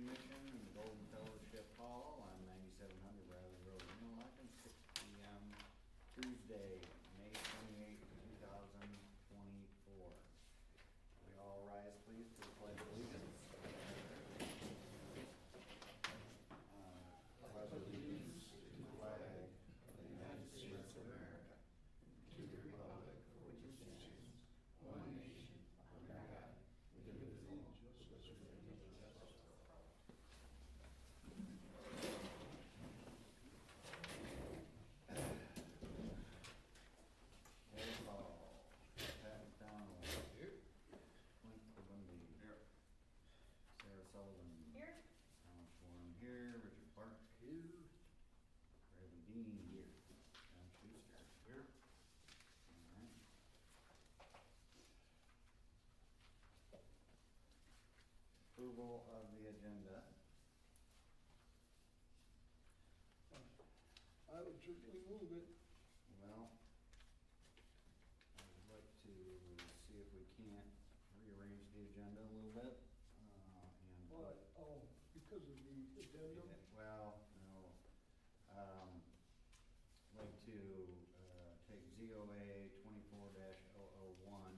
Commission in the Golden Fellowship Hall on 9700 Bradley Road, Interlochen, 6 p.m. Tuesday, May 28, 2024. We all rise, please, to the Pledge of Allegiance. Pledge allegiance to the flag of the United States of America, to the republic for which it stands, one nation, under God, indivisible, with liberty and justice for all. Roll call. Pat McDonald. Here. Clint Bundy. Here. Sarah Sullivan. Here. Alan Schwarm here. Richard Park. Here. Bradley Dean here. John Schuster. Here. All right. Approval of the agenda. I would certainly move it. Well, I would like to see if we can't rearrange the agenda a little bit. And What? Oh, because of the addendum? Well, no. Like to take ZOA 24-001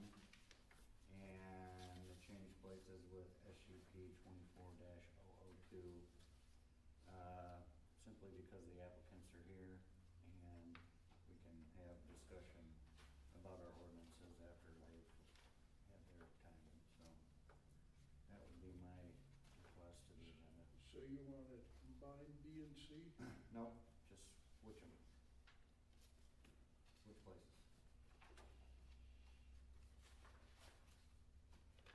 and change places with SUP 24-002. Simply because the applicants are here and we can have discussion about our ordinances after they've had their time, so that would be my request to the agenda. So you want to combine B and C? No, just switch them. Switch places.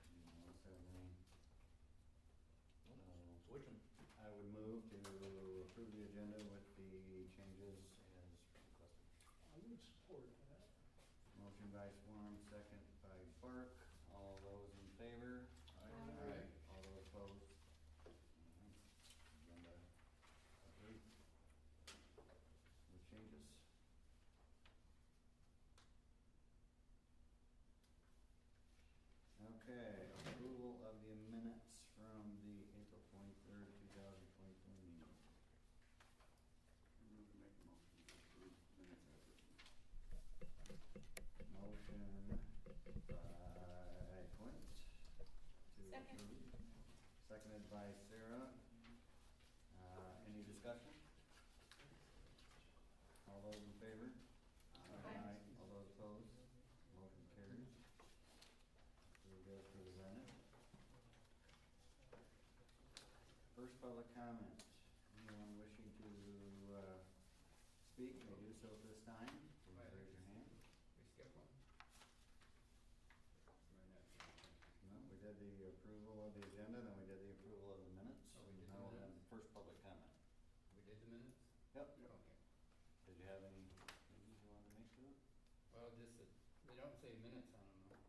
Unless there's any. Switch them. I would move to approve the agenda with the changes as requested. I would support that. Motion by Swarm, second by Park. All those in favor? Aye. All those opposed? Alright. Agenda approved. With changes. Okay, approval of the minutes from the April 23rd, 2024 meeting. I'm going to make a motion to approve minutes as written. Motion by Clint to Second. approve. Seconded by Sarah. Any discussion? All those in favor? Aye. All those opposed? Motion carries. Approved as presented. First public comment. Anyone wishing to speak may do so at this time. Please raise your hand. We skip one. No, we did the approval of the agenda, then we did the approval of the minutes. Oh, we did the Now we'll have minutes? the first public comment. We did the minutes? Yep. Okay. Did you have any changes you wanted to make to it? Well, just, they don't say minutes on them though.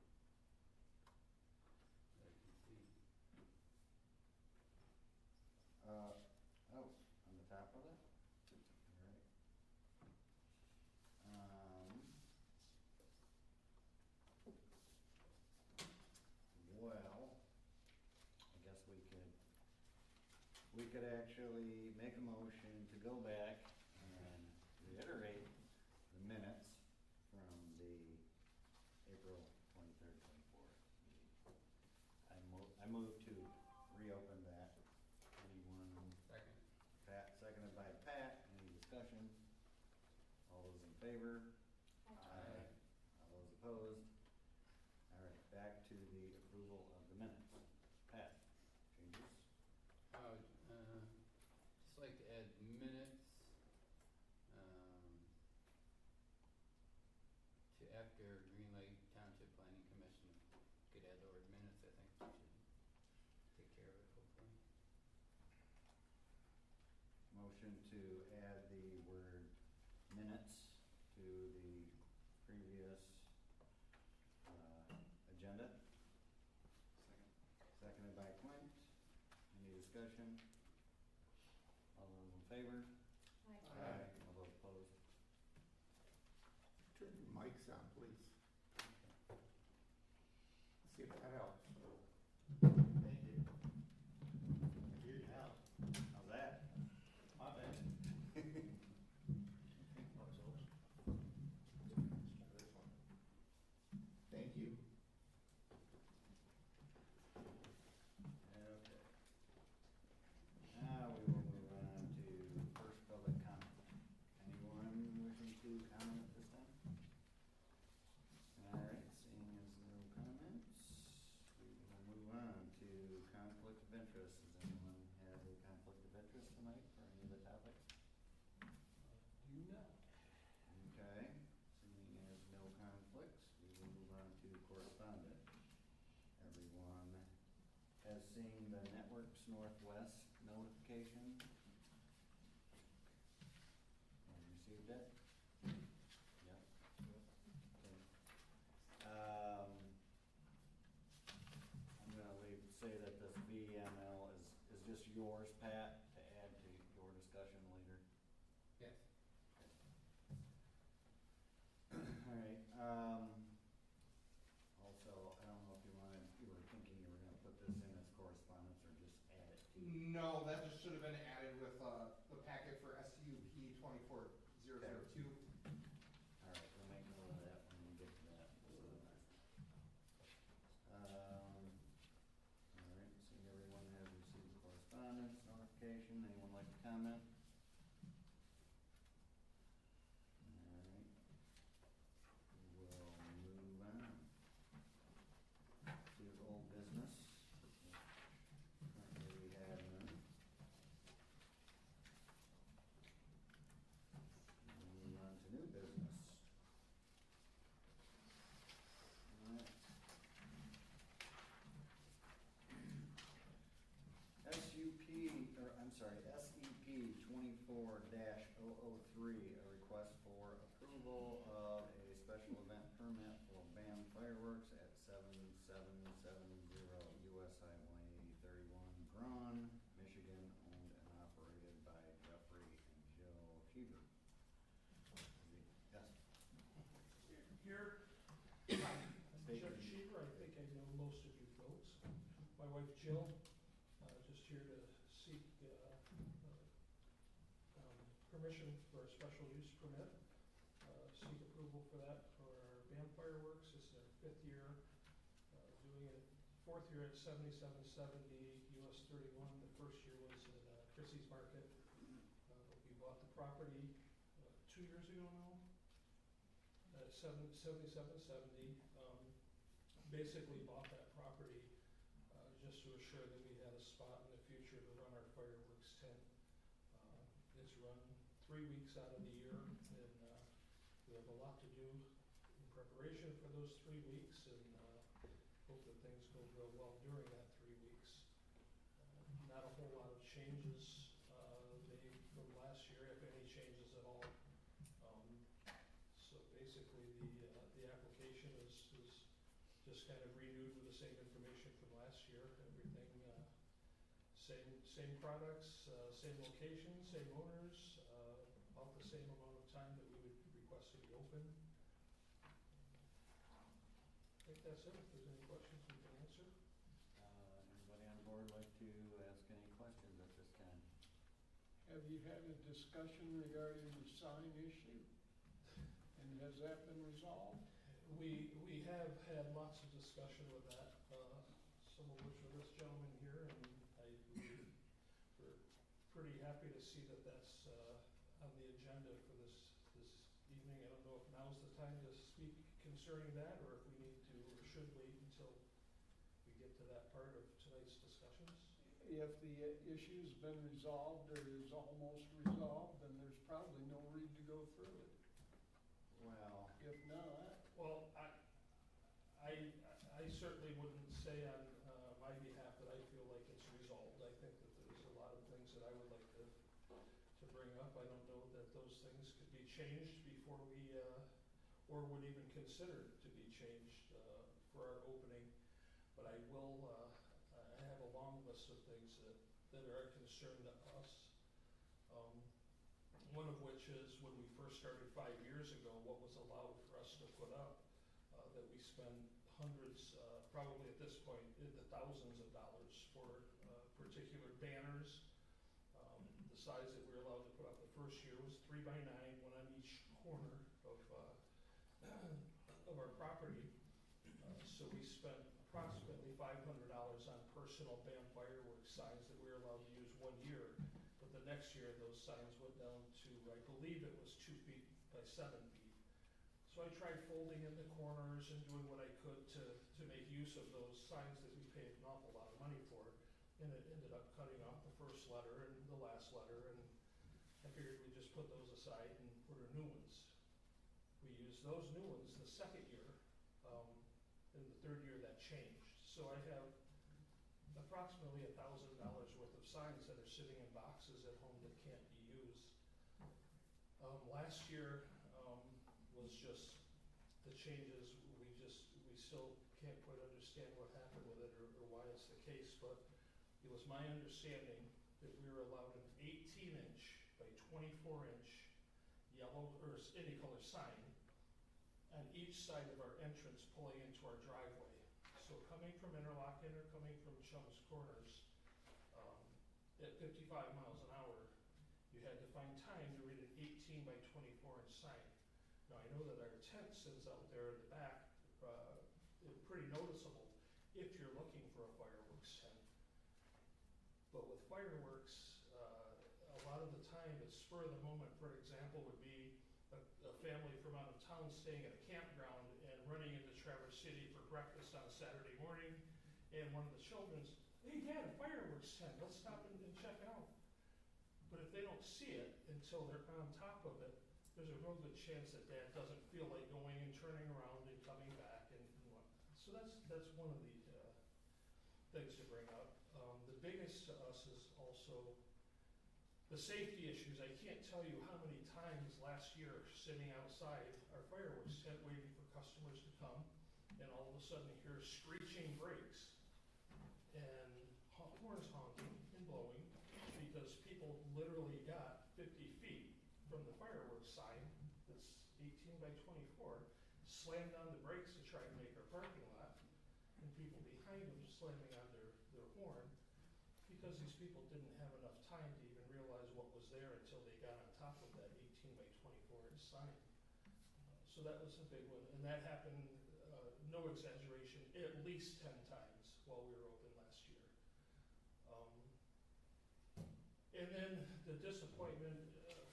That I can see. Oh, on the top of it? All right. Well, I guess we could actually make a motion to go back and reiterate the minutes from the April 23rd, 24th meeting. I move to reopen that. Anyone? Second. Pat, seconded by Pat. Any discussion? All those in favor? Aye. All those opposed? All right, back to the approval of the minutes. Pat, changes? I would, just like to add minutes, to after Green Lake Township Planning Commission. Could add the word minutes, I think we should take care of it, hopefully. Motion to add the word minutes to the previous agenda. Second. Seconded by Clint. Any discussion? All those in favor? Aye. All those opposed? Turn your mics on, please. See if that helps. They did. Hear you. Northwest notification. Have you received it? Yep. Okay. I'm gonna say that this VML is just yours, Pat, to add to your discussion later. Yes. Alright, also, I don't know if you were thinking you were gonna put this in as correspondence or just add it to. No, that just should have been added with, the packet for SUP 24002. Alright, we'll make note of that when we get to that, so. Alright, seeing everyone has received correspondence, notification, anyone like to comment? Alright. We will move on to old business. Currently we have none. Move on to new business. Alright. SEP 24-003, a request for approval of a special event permit for BAM fireworks at 7770 US Highway 31, Braun, Michigan, owned and operated by Jeffrey and Joe Heber. Yes. Here, State Jeff your- Sheever, I think I know most of you folks. My wife Jill, just here to seek permission for a special use permit. Seek approval for that for our band fireworks. This is our 5th year doing it. 4th year at 7770 US 31. The first year was at Chrissy's Market. We bought the property 2 years ago now at 7770. Basically bought that property just to assure that we had a spot in the future to run our fireworks tent. It's run 3 weeks out of the year, and we have a lot to do in preparation for those 3 weeks, and hope that things go real well during that 3 weeks. Not a whole lot of changes made from last year, if any changes at all. So basically, the application is just kind of renewed with the same information from last year. Everything, same products, same location, same owners, about the same amount of time that we would request to be open. I think that's it. If there's any questions, we can answer. Anybody on board like to ask any questions at this time? Have you had a discussion regarding the sign issue? And has that been resolved? We have had lots of discussion with that, some of which with this gentleman here, and we're pretty happy to see that that's on the agenda for this evening. I don't know if now's the time to speak concerning that, or if we need to, or should wait until we get to that part of tonight's discussions. If the issue's been resolved or is almost resolved, then there's probably no need to go through it. Well, If not, Well, I certainly wouldn't say on my behalf that I feel like it's resolved. I think that there's a lot of things that I would like to bring up. I don't know that those things could be changed before we, or would even consider to be changed for our opening. But I will, I have a long list of things that are a concern to us. One of which is when we first started 5 years ago, what was allowed for us to put up, that we spend hundreds, probably at this point, in the thousands of dollars for particular banners. The size that we were allowed to put up the first year was 3 by 9, one on each corner of our property. So we spent approximately $500 on personal BAM fireworks signs that we were allowed to use 1 year. But the next year, those signs went down to, I believe it was 2 feet by 7 feet. So I tried folding in the corners and doing what I could to make use of those signs that we paid an awful lot of money for. And it ended up cutting off the first letter and the last letter, and I figured we'd just put those aside and order new ones. We used those new ones the second year, and the third year that changed. So I have approximately $1,000 worth signs that are sitting in boxes at home that can't be used. Last year, was just the changes, we still can't quite understand what happened with it or why it's the case, but it was my understanding that we were allowed an 18-inch by 24-inch yellow or any color sign on each side of our entrance pulling into our driveway. So coming from Interlochen or coming from Chum's Corners, at 55 miles an hour, you had to find time to read an 18 by 24-inch sign. Now, I know that our tent sits out there in the back, pretty noticeable if you're looking for a fireworks tent. But with fireworks, a lot of the time it's spur of the moment. For example, would be a family from out of town staying at a campground and running into Traverse City for breakfast on a Saturday morning, and one of the children's, "Hey Dad, a fireworks tent, let's stop and check it out." But if they don't see it until they're on top of it, there's a real good chance that Dad doesn't feel like going and turning around and coming back and whatnot. So that's one of the things to bring up. The biggest to us is also the safety issues. I can't tell you how many times last year sitting outside our fireworks tent waiting for customers to come, and all of a sudden hear screeching brakes and horns honking and blowing because people literally got 50 feet from the fireworks sign that's 18 by 24, slammed on the brakes to try and make our parking lot, and people behind them slamming on their horn because these people didn't have enough time to even realize what was there until they got on top of that 18 by 24-inch sign. So that was a big one, and that happened, no exaggeration, at least 10 times while we were open last year. And then the disappointment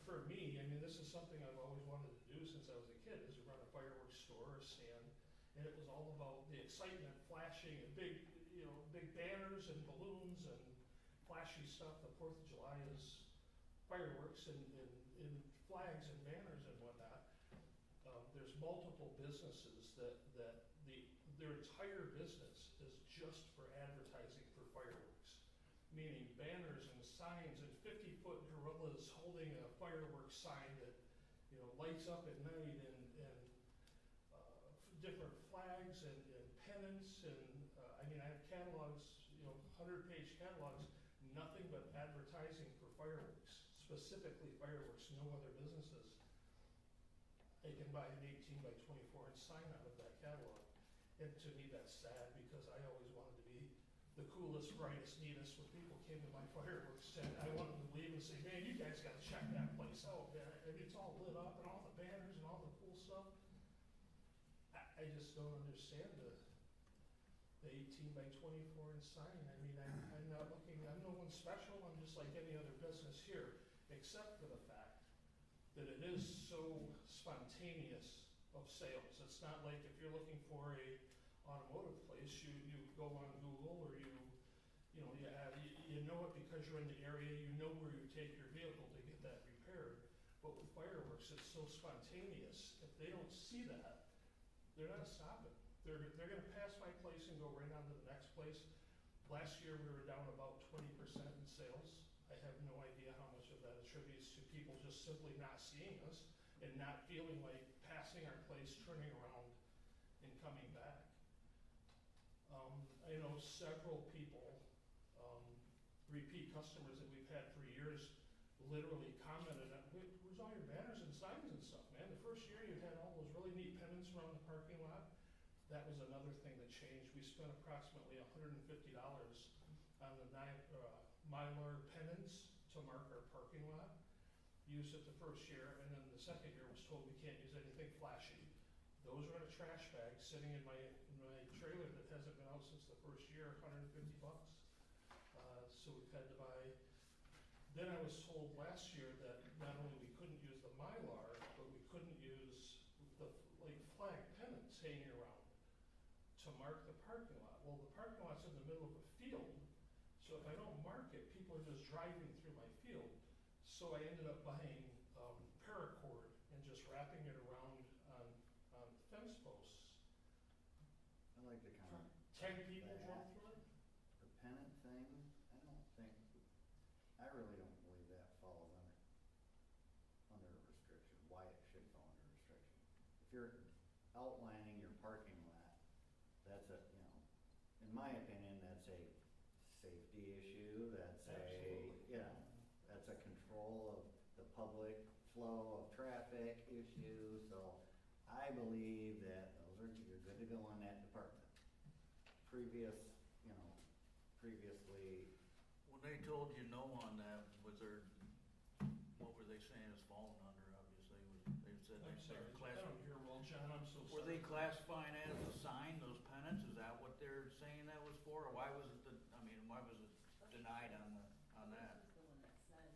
for me, I mean, this is something I've always wanted to do since I was a kid, is to run a fireworks store or stand, and it was all about the excitement, flashing, and big banners and balloons and flashy stuff. The 4th of July is fireworks and flags and banners and whatnot. There's multiple businesses that their entire business is just for advertising for fireworks, meaning banners and signs and 50-foot gorillas holding a fireworks sign that lights up at night and different flags and pennants and I mean, I have catalogs, 100-page catalogs, nothing but advertising for fireworks, specifically fireworks, no other businesses. They can buy an 18 by 24-inch sign out of that catalog. And to me, that's sad because I always wanted to be the coolest, brightest, neatest. When people came to my fireworks tent, I wanted to leave and say, "Man, you guys got to check that place out, man. And it's all lit up and all the banners and all the cool stuff." I just don't understand the 18 by 24-inch sign. I mean, I'm not looking, I'm no one special. I'm just like any other business here, except for the fact that it is so spontaneous of sales. It's not like if you're looking for a automotive place, you go on Google or you know it because you're in the area, you know where you take your vehicle to get that repaired. But with fireworks, it's so spontaneous. If they don't see that, they're not stopping. They're going to pass my place and go right on to the next place. Last year, we were down about 20% in sales. I have no idea how much of that attributes to people just simply not seeing us and not feeling like passing our place, turning around, and coming back. I know several people, repeat customers that we've had for years, literally commented on, "Where's all your banners and signs and stuff, man? The first year you had all those really neat pennants around the parking lot." That was another thing that changed. We spent approximately $150 on the Mylar pennants to mark our parking lot. Used it the first year, and then the second year was told we can't use anything flashy. Those are in a trash bag sitting in my trailer that hasn't been out since the first year, $150. So we've had to buy. Then I was told last year that not only we couldn't use the Mylar, but we couldn't use the flag pennants hanging around to mark the parking lot. Well, the parking lot's in the middle of a field, so if I don't mark it, people are just driving through my field. So I ended up buying paracord and just wrapping it around on fence posts. I like the comment. 10 people drove through it. The pennant thing, I don't think you're outlining your parking lot, that's a, you know, in my opinion, that's a safety issue, that's a, Absolutely. you know, that's a control of the public flow of traffic issue, so I believe that those are, you're good to go on that department. Previous, you know, previously, When they told you no on that, was there, what were they saying is falling under, obviously, they said I'm they sorry, were I class. don't hear well, John, I'm so sorry. Were they classifying as a sign, those pennants, is that what they're saying that was for, or why was it, why was it denied on that? The one that said.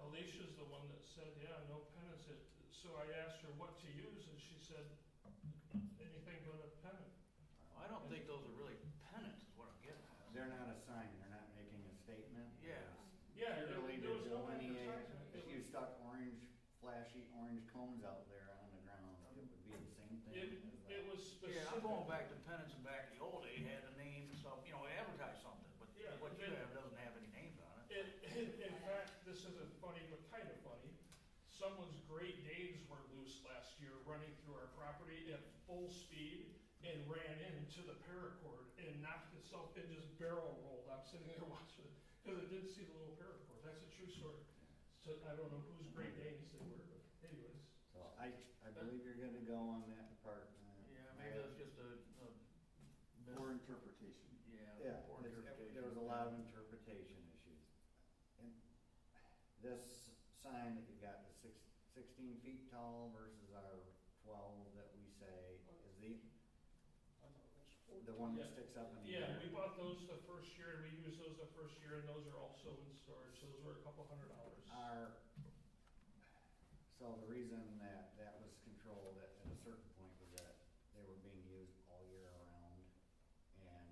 Alicia's the one that said, yeah, no pennants, so I asked her what to use, and she said, anything but a pennant. I don't think those are really pennants, is what I'm getting at. they're not a sign, they're not making a statement. Yeah. Yeah, Purely there to was no delineate, advertisement. if you stuck orange, flashy orange cones out there on the ground, it would be the same thing as that. It was specific. Yeah, I'm going back to pennants and back in the old days, had a name, so, advertise something, but Yeah, what you but- have doesn't have any names on it. In fact, this isn't funny, but kind of funny. Someone's Great Danes were loose last year, running through our property at full speed and ran into the paracord and knocked itself and just barrel rolled. I'm sitting there watching it because I didn't see the little paracord. That's a true story. So I don't know whose Great Danes they were, but anyways. So I believe you're good to go on that department. Yeah, maybe that's just a Poor interpretation. Yeah, poor interpretation. there was a lot of interpretation issues. And this sign that you got, the 16 feet tall versus our 12 that we say is the one that sticks up in the air. Yeah, we bought those the first year, and we used those the first year, and those are also in storage. Those were $200. So the reason that was controlled at a certain point was that they were being used all year round. And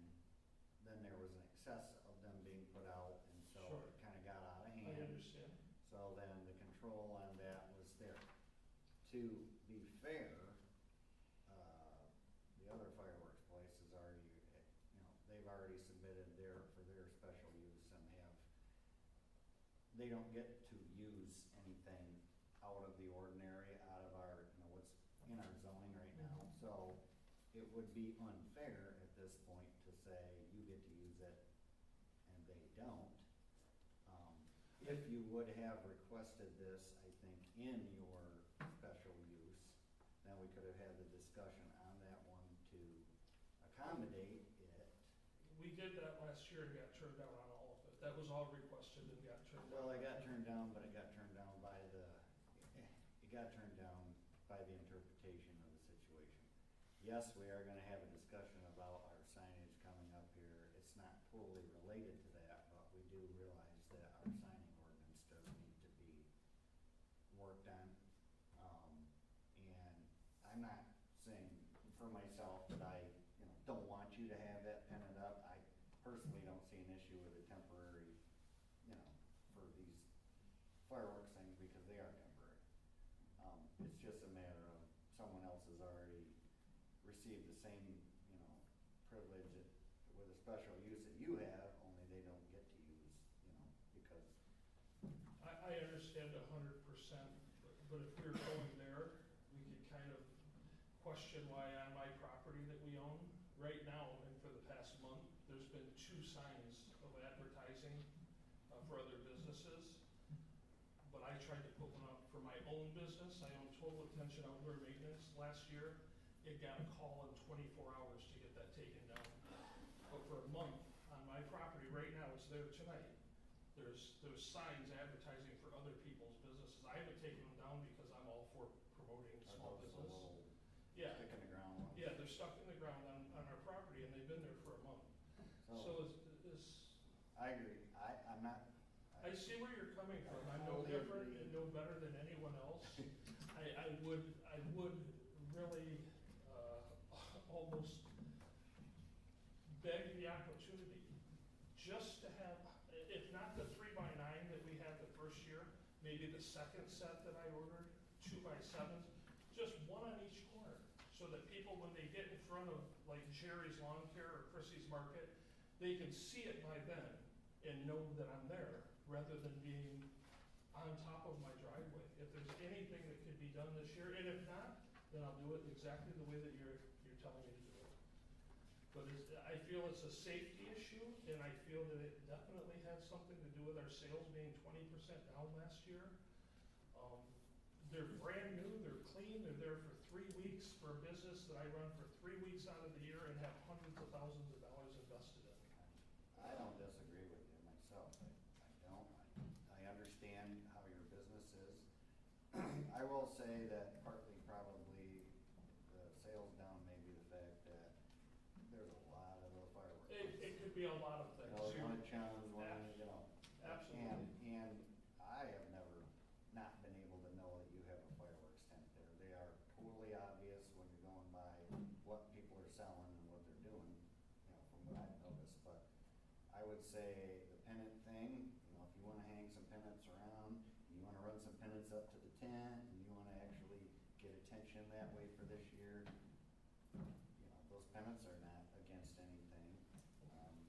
then there was an excess of them being put out, and so Sure. it kinda got out of I hand. understand. So then the control on that was there. To be fair, the other fireworks place is already, they've already submitted for their special use and they don't get to use anything out of the ordinary, out of our, what's in our zoning right now. So it would be unfair at this point to say you get to use it and they don't. If you would have requested this, I think, in your special use, then we could have had the discussion on that one to accommodate it. We did that last year and got turned down on all of it. That was all requested and got turned down. Well, it got turned down, but it got turned down by the interpretation of the situation. Yes, we are gonna have a discussion about our signage coming up here. It's not totally related to that, but we do realize that our signing ordinance does need to be worked on. And I'm not saying for myself that I, don't want you to have that pennant up. I personally don't see an issue with a temporary, for these fireworks things because they are temporary. It's just a matter of someone else has already received the same, privilege with a special use that you have, only they don't get to use, because. I understand 100%, but if we were going there, we could kind of question why on my property that we own, right now and for the past month, there's been 2 signs of advertising for other businesses. But I tried to put one up for my own business. I own Total Attention Outdoor Maintenance last year. It got a call in 24 hours to get that taken down. But for a month on my property, right now, it's there tonight. There's signs advertising for other people's businesses. I haven't taken them down because I'm all for promoting small Are those the business. little Yeah, stick in the ground ones? yeah, they're stuck in the ground on our property and they've been there for a month. So it's, I agree. I'm not. I see where you're coming from. I I'm no totally different agree. and no better than anyone else. I would really, almost beg the opportunity just to have, if not the 3x9 that we had the first year, maybe the second set that I ordered, 2x7s, just one on each corner. So that people, when they get in front of like Jerry's Lawn Care or Chrissy's Market, they can see it by then and know that I'm there, rather than being on top of my driveway. If there's anything that could be done this year, and if not, then I'll do it exactly the way that you're telling me to do it. But I feel it's a safety issue, and I feel that it definitely has something to do with our sales being 20% down last year. They're brand new, they're clean, they're there for 3 weeks for a business that I run for 3 weeks out of the year and have hundreds of thousands of dollars invested in. I don't disagree with you myself. I don't. I understand how your business is. I will say that partly probably the sales down may be the fact that there's a lot of those fireworks. It could be a lot of things. One challenge, one, you know. Absolutely. And I have never not been able to know that you have a fireworks tent there. They are totally obvious when you're going by what people are selling and what they're doing, you know, from what I've noticed. But I would say the pennant thing, you know, if you wanna hang some pennants around, you wanna run some pennants up to the tent, and you wanna actually get attention that way for this year, you know, those pennants are not against anything.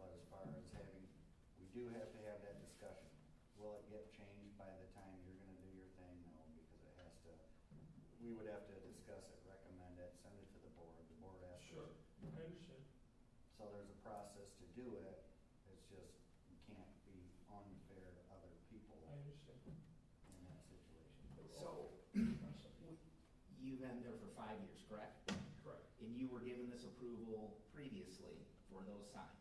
But as far as having, we do have to have that discussion. Will it get changed by the time you're gonna do your thing? No, because it has to, we would have to discuss it, recommend it, send it to the board has to. Sure, I understand. So there's a process to do it, it's just, you can't be unfair to other people I understand. in that situation. So, you've been there for 5 years, correct? Correct. And you were given this approval previously for those signs?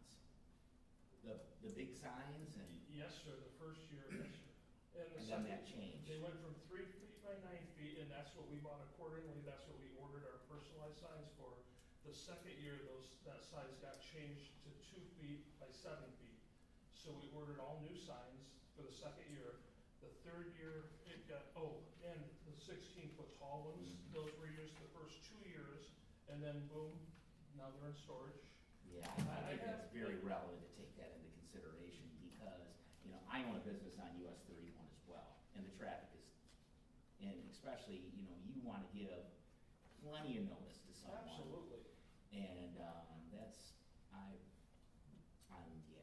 The big signs and, Yes, sir, the first year, yes, sir. and then second- that changed? They went from 3 feet by 9 feet, and that's what we bought accordingly, that's what we ordered our personalized signs for. The second year, that size got changed to 2 feet by 7 feet. So we ordered all new signs for the second year. The third year, it got, and the 16-foot tall ones, those were used the first 2 years, and then boom, now they're in storage. Yeah, I I think have- that's very relevant to take that into consideration because, you know, I own a business on US 31 as well, and the traffic is, and especially, you know, you wanna give plenty of notice to someone. Absolutely. And, that's, I don't think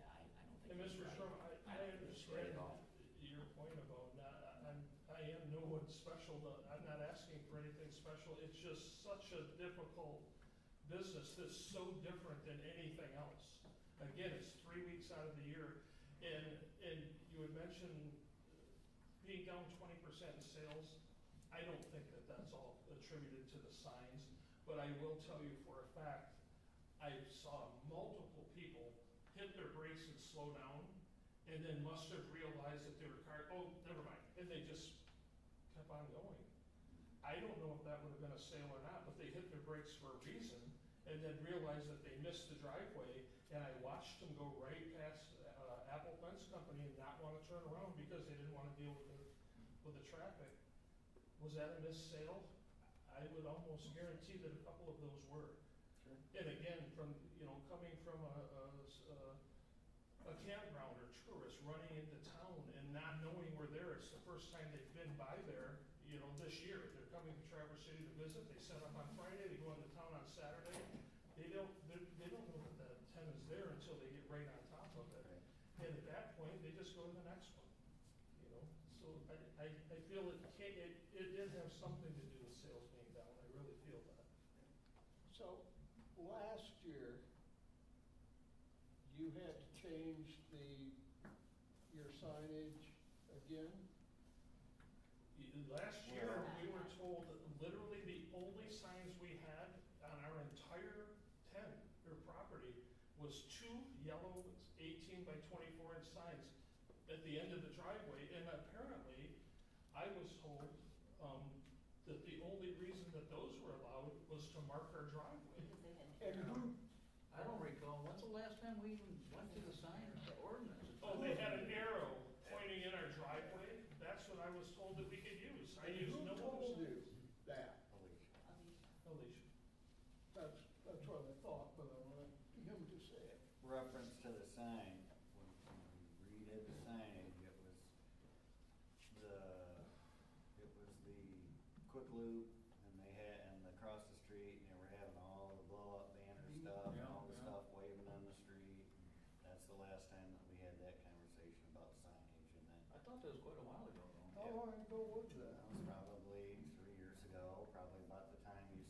And it's Mr. right. Sherman, I don't think it's right understand at all. your point about I am no one special, I'm not asking for anything special, it's just such a difficult business that's so different than anything else. Again, it's 3 weeks out of the year, and you had mentioned being down 20% in sales. I don't think that that's all attributed to the signs, but I will tell you for a fact, I saw multiple people hit their brakes and slow down, and then must have realized that they were never mind, and they just kept on going. I don't know if that would have been a sale or not, but they hit their brakes for a reason, and then realized that they missed the driveway, and I watched them go right past Apple Fence Company and not wanna turn around because they didn't wanna deal with the traffic. Was that a missed sale? I would almost guarantee that a couple of those were. Sure. And again, from, coming from a campground or tourist running into town and not knowing we're there, it's the first time they've been by there, this year. They're coming to Traverse City to visit, they set up on Friday, they go into town on Saturday. They don't know that the tent is there until they get right on top of it. Right. And at that point, they just go to the next one, So I feel it did have something to do with sales being down, I really feel that. So, last year, you had to change your signage again? Last year, we were told that literally the only signs we had on our entire tent or property was 2 yellow 18 by 24 inch signs at the end of the driveway, and apparently, I was told, that the only reason that those were allowed was to mark our driveway. And who, I don't recall, when's the last time we even went to the sign ordinance? Oh, they had an arrow pointing in our driveway, that's what I was told that we could use. I and used who no told other you signs. that? Alicia. That's what I thought, but I wanted him to say it. Reference to the sign, when we redid the signage, it was the quick loop, and across the street, and they were having all the blow up banner stuff, and all the Yeah. stuff waving on the street. That's the last time that we had that conversation about signage, and then I thought that was quite a while ago, though. How long ago was that? that was probably 3 years ago, probably about the time you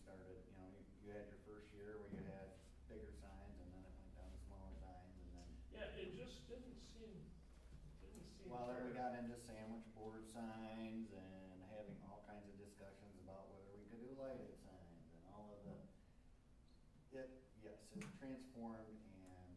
seen Well, there we color. got into sandwich board signs and having all kinds of discussions about whether we could do lighted signs and all of the, yes, it's transformed and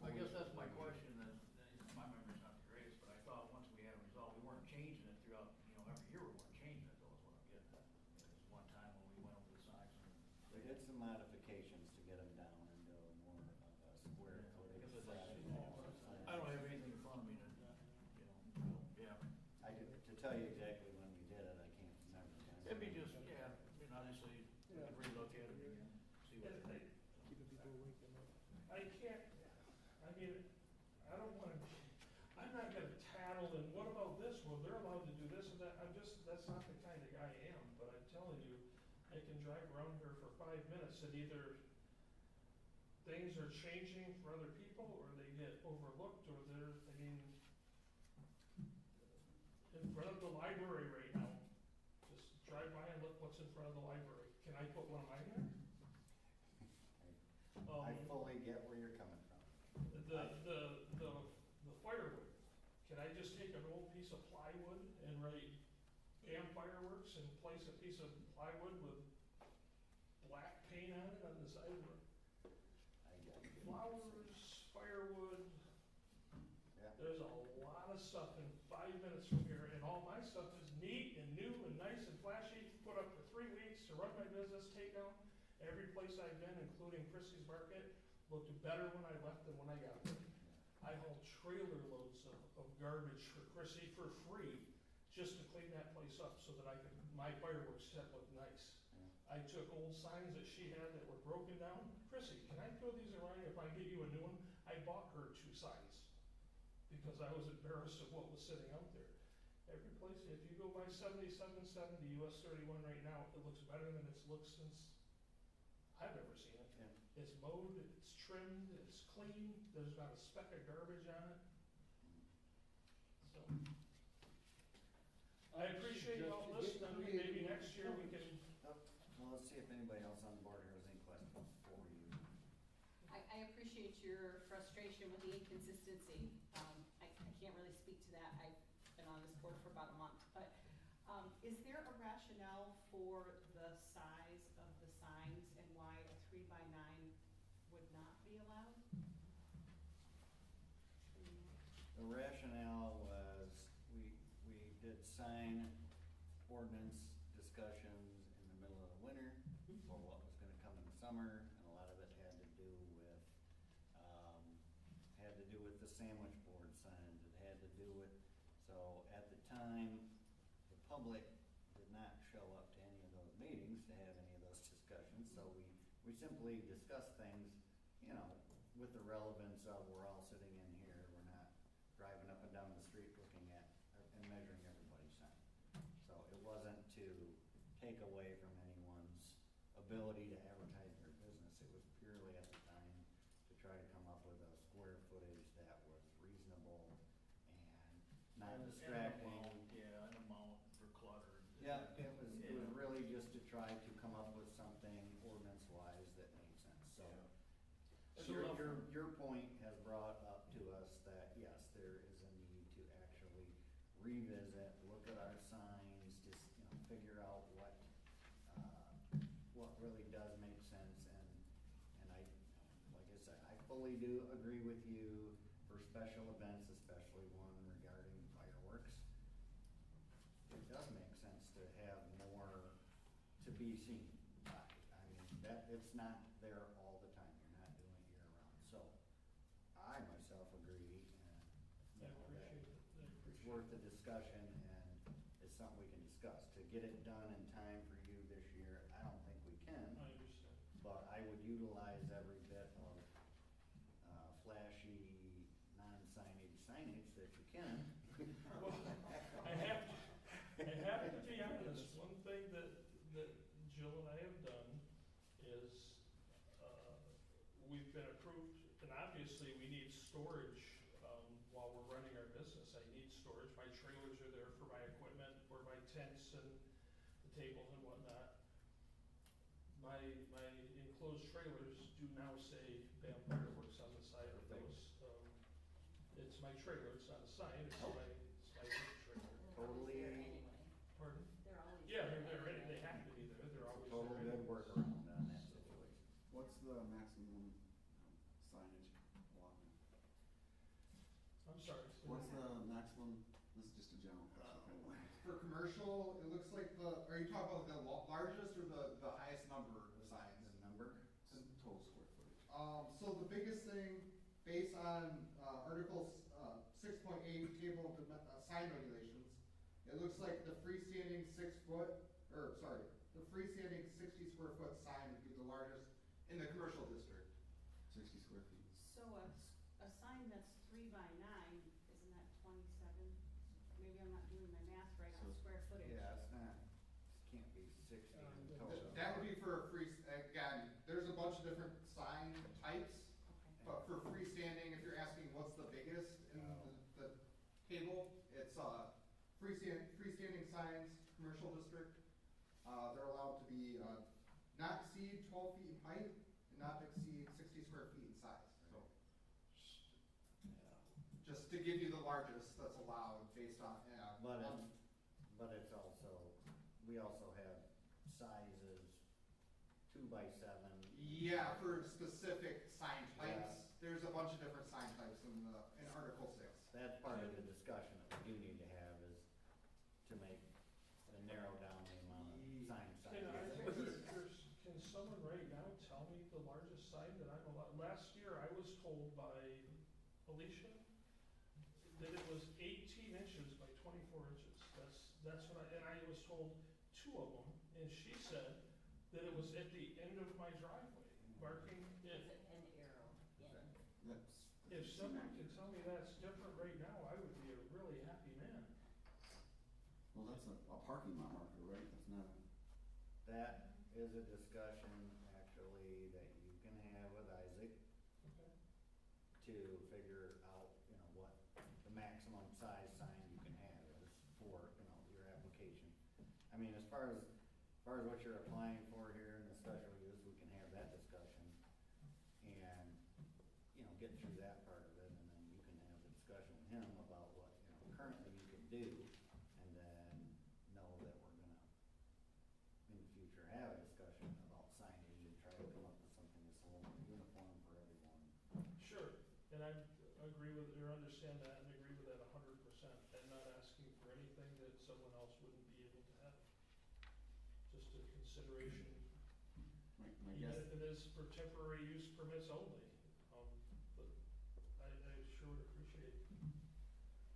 I guess that's my question, my memory's not the greatest, but I thought once we had it resolved, we weren't changing it throughout, every year we weren't changing it, though, is what I'm getting at. There was one time when we went over the size and. We did some modifications to get them down into a more of a square footage. Because it's size. I don't have anything in front of me to, yeah. I do, to tell you exactly when we did it, I can't remember. It'd be just, obviously, we could relook at it again, see what. I can't, I mean, I don't wanna, I'm not gonna tattle and what about this, well, they're allowed to do this and that, that's not the kind of guy I am, but I'm telling you, I can drive around here for 5 minutes and either things are changing for other people or they get overlooked or in front of the library right now, just drive by and look what's in front of the library, can I put one of mine there? I fully get where you're coming from. The firewood, can I just take an old piece of plywood and write BAM Fireworks and place a piece of plywood with black paint on it on the side of it? I get it. Flowers, firewood, Yeah. there's a lot of stuff in 5 minutes from here, and all my stuff is neat and new and nice and flashy, put up for 3 weeks to run my business, take down. Every place I've been, including Christie's Market, looked better when I left than when I got there. I hauled trailer loads of garbage for Chrissy for free, just to clean that place up so that my fireworks set looked nice. Yeah. I took old signs that she had that were broken down. Chrissy, can I throw these around if I get you a new one? I bought her 2 signs because I was embarrassed of what was sitting out there. Every place, if you go by 7770 US 31 right now, it looks better than it's looked since I've ever seen it. Yeah. It's mowed, it's trimmed, it's clean, there's not a speck of garbage on it. So, I appreciate you all Just to listening, get maybe creative. next year we can, Oh, well, let's see if anybody else on the board here has any questions for you. I appreciate your frustration with the inconsistency. I can't really speak to that. I've been on this board for about a month. But is there a rationale for the size of the signs and why a 3x9 would not be allowed? The rationale was, we did sign ordinance discussions in the middle of the winter for what was gonna come in the summer, and a lot of it had to do with the sandwich board signs, it had to do with, so at the time, the public did not show up to any of those meetings to have any of those discussions, so we simply discussed things, with the relevance of we're all sitting in here, we're not driving up and down the street looking at and measuring everybody's sign. So it wasn't to take away from anyone's ability to advertise their business, it was purely at the time to try to come up with a square footage that was reasonable and not distracting. An amount for clutter. Yeah, it was really just to try to come up with something ordinance-wise that made sense, so. So Your point has brought up to us that, yes, there is a need to actually revisit, look at our signs, just, figure out what really does make sense, and I, like I said, I fully do agree with you for special events, especially one regarding fireworks. It does make sense to have more to be seen. I mean, it's not there all the time, you're not doing it year-round, so I myself agree, and I appreciate it. it's worth the discussion, and it's something we can discuss. To get it done in time for you this year, I don't think we can, I understand. but I would utilize every bit of flashy, non-signage signage that you can. Well, I have to be honest, one thing that Jill and I have done is, we've been approved, and obviously we need storage, while we're running our business. I need storage, my trailers are there for my equipment, or my tents and the tables and whatnot. My enclosed trailers do now say BAM Fireworks on the side of those. It's my trailer, it's not a sign, it's my work trailer. Totally, Pardon? They're always. Yeah, they're ready, they have to be there, they're always there. total good anyways. workaround on that situation. What's the maximum signage allotment? I'm sorry. What's the maximum, this is just a general question. For commercial, it looks like are you talking about the largest or the highest number of signs? The number, Total square footage. So the biggest thing, based on, Article, 6.8 table of sign regulations, it looks like the freestanding the freestanding 60 square foot sign would be the largest in the commercial district. 60 square feet. So a sign that's 3 by 9, isn't that 27? Maybe I'm not doing my math right on So- square footage. yeah, it's not, it can't be 60 in total. That would be for a again, there's a bunch of different sign types, Okay. but for freestanding, if you're asking what's the biggest in the table, it's, freestanding signs, commercial district. They're allowed to be, not exceed 12 feet in height and not exceed 60 square feet in size, so. Just to give you the largest that's allowed based on, But it's also, we also have sizes 2 by 7. yeah, for specific sign types, Yeah. there's a bunch of different sign types in Article 6. That's part of the discussion that we do need to have is to make, to narrow down the amount of sign Can someone right now tell me the largest sign that I'm allowed? Last year, I was told by Alicia that it was 18 inches by 24 inches. That's what and I was told 2 of them, and she said that it was at the end of my driveway, marking it. An arrow in. If someone can tell me that's different right now, I would be a really happy man. Well, that's a parking lot marker, right? That's not a. That is a discussion actually that you can have with Isaac Okay. to figure out, what the maximum size sign you can have is for, your application. I mean, as far as what you're applying for here in the special use, we can have that discussion and, get through that part of it, and then you can have the discussion with him about what, currently you can do, and then know that we're gonna, in the future, have a discussion about signage and try to come up with something that's a little more uniform for everyone. Sure, and I agree with, or understand that, and agree with that 100%. I'm not asking for anything that someone else wouldn't be able to have. Just a consideration, My even guess, if it is for temporary use permits only. But I sure would appreciate it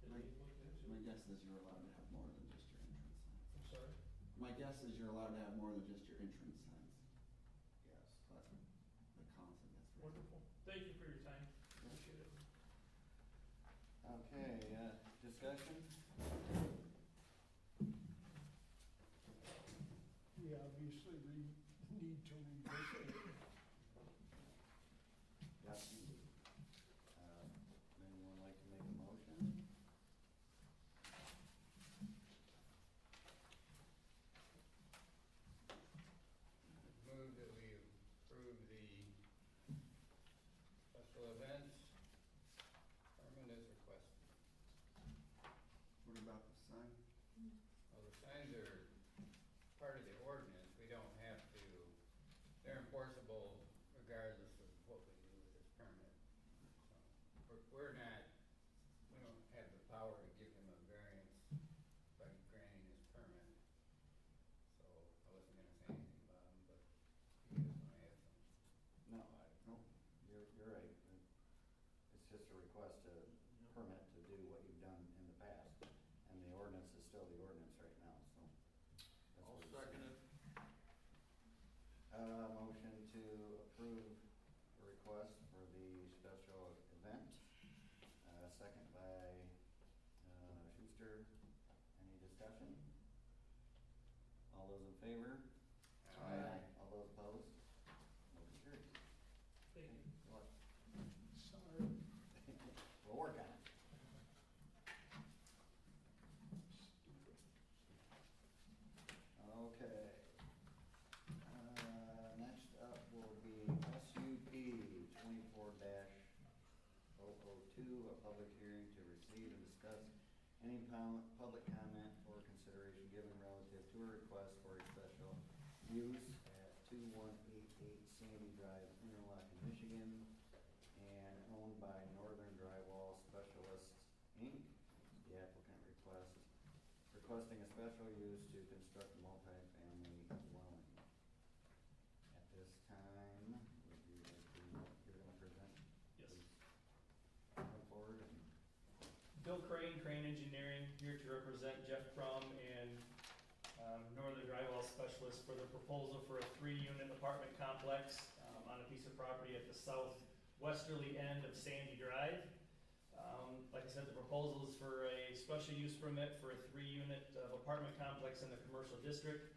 being looked into. my guess is you're allowed to have more than just your entrance signs. I'm sorry? My guess is you're allowed to have more than just your entrance signs, Yes. but the concept, that's very. Wonderful. Thank you for your time. Appreciate it. Okay, discussion? We obviously need to revisit it. Yes. Anyone like to make a motion? Move that we approve the special events permit as requested. What about the sign? Well, the signs are part of the ordinance, we don't have to, they're enforceable regardless of what we do with this permit. So, we're not, we don't have the power to give him a variance by granting his permit. So, I wasn't gonna say anything about him, but you guys wanna add something? No, you're right. It's just a request to permit to do what you've done in the past, and the ordinance is still the ordinance right now, so. that's I'll what it's second saying. it. Motion to approve the request for the special event, second by, Schuster. Any discussion? All those in favor? Aye. All those opposed? Motion carries. Thank you. Good luck. Sorry. We'll work on it. Okay. Next up will be SUP 24-002, a public hearing to Any public comment or consideration given relative to a request for a special use at 2188 Sandy Drive, Interlochen, Michigan, and owned by Northern Drywall Specialists, Inc. The applicant requesting a special use to construct a multi-family dwelling. At this time, would you like to, you're gonna present? Yes. Please come forward and. Bill Crane, Crane Engineering, here to represent Jeff Crum and Northern Drywall Specialist for the proposal for a 3-unit apartment complex on a piece of property at the southwesterly end of Sandy Drive. Like I said, the proposal is for a special use permit for a 3-unit apartment complex in the commercial district.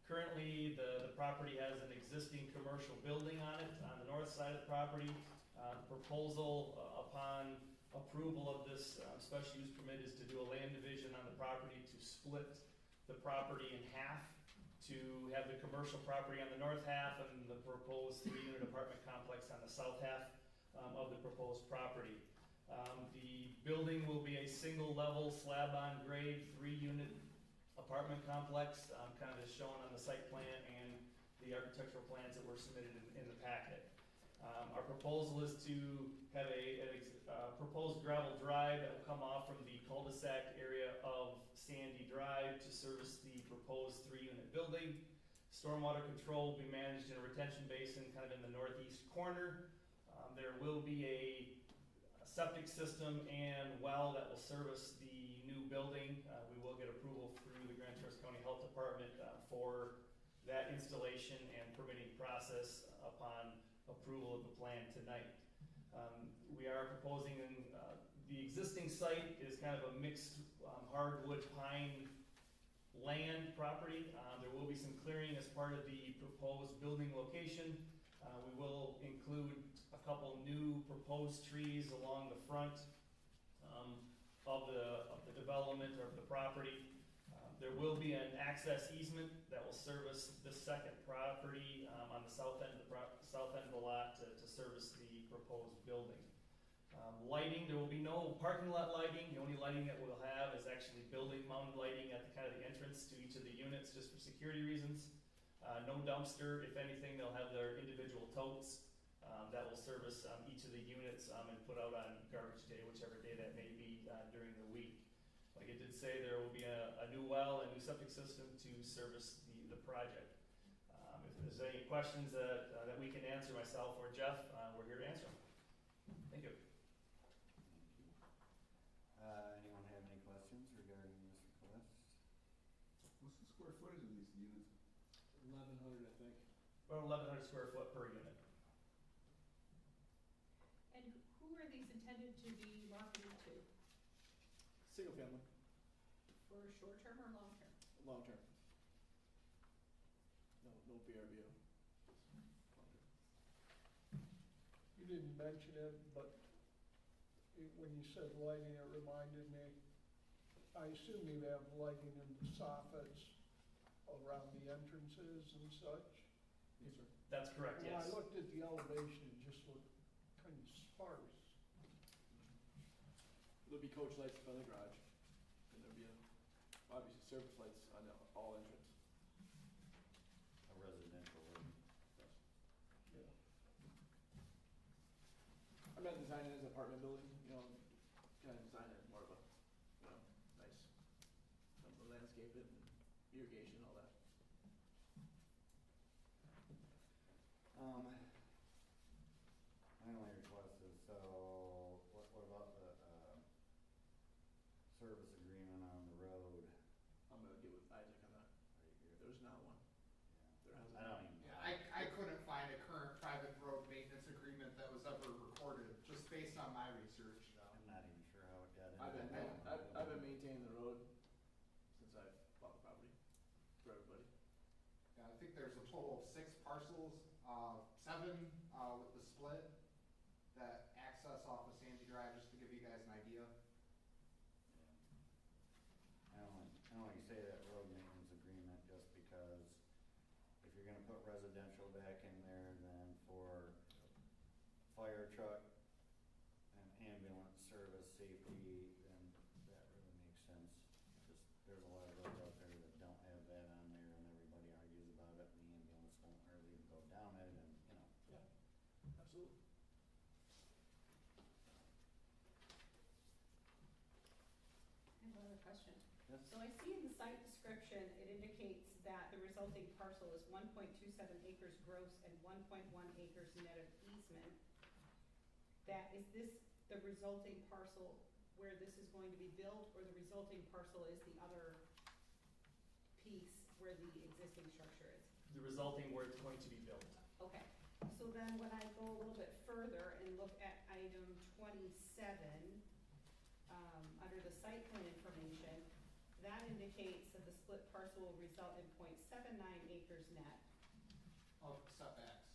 Currently, the property has an existing commercial building on it, on the north side of the property. The proposal upon approval of this special use permit is to do a land division on the property to split the property in half, to have the commercial property on the north half and the proposed 3-unit apartment complex on the south half of the proposed property. The building will be a single level slab on grade 3-unit apartment complex, kind of as shown on the site plan and the architectural plans that were submitted in the packet. Our proposal is to have a proposed gravel drive that will come off from the cul-de-sac area of Sandy Drive to service the proposed 3-unit building. Stormwater control will be managed in a retention basin kind of in the northeast corner. There will be a septic system and well that will service the new building. We will get approval through the Grand Traverse County Health Department for that installation and permitting process upon approval of the plan tonight. We are proposing the existing site is kind of a mixed hardwood pine land property. There will be some clearing as part of the proposed building location. We will include a couple new proposed trees along the front of the development or of the property. There will be an access easement that will service the second property on the south end of the lot to service the proposed building. Lighting, there will be no parking lot lighting. The only lighting that we'll have is actually building mounted lighting at the kind of the entrance to each of the units, just for security reasons. No dumpster. If anything, they'll have their individual totes that will service each of the units and put out on garbage day, whichever day that may be during the week. Like it did say, there will be a new well, a new septic system to service the project. If there's any questions that we can answer, myself or Jeff, we're here to answer them. Thank you. Anyone have any questions regarding this request? What's the square footage of these units? 1,100, I think. About 1,100 square foot per unit. And who are these intended to be marketed to? Single family, For short term or long term? long term. No VRBO. You didn't mention it, but when you said lighting, it reminded me, I assume you have lighting in the soffits around the entrances and such? Yes, sir. That's correct, When I yes. looked at the elevation, it just looked kind of sparse. There'll be coach lights up on the garage, and there'll be obviously service lights on all entrance. A residential one. Yeah. I'm not designing it as an apartment building, kind of design it more of a, nice, landscape it and irrigation, all that. My only request is, so, what about the, service agreement on the road? I'm gonna get with Isaac on that. There's not one. There hasn't. I don't even. Yeah, I couldn't find a current private road maintenance agreement that was ever recorded, just based on my research. I'm not even sure how it got in. I've been maintaining the road since I bought the property for everybody. Yeah, I think there's a total of 6 parcels, 7 with the split that access off of Sandy Drive, just to give you guys an idea. I only say that road maintenance agreement just because if you're gonna put residential back in there, then for fire truck and ambulance service safety, then that really makes sense Absolutely. I have another question. Yes. So I see in the site description, it indicates that the resulting parcel is 1.27 acres gross and 1.1 acres net of easement. Is this the resulting parcel where this is going to be built, or the resulting parcel is the other piece where the existing structure is? The resulting where it's going to be built. Okay, so then when I go a little bit further and look at item 27, under the site plan information, that indicates that the split parcel will result in 0.79 acres net. Of setbacks.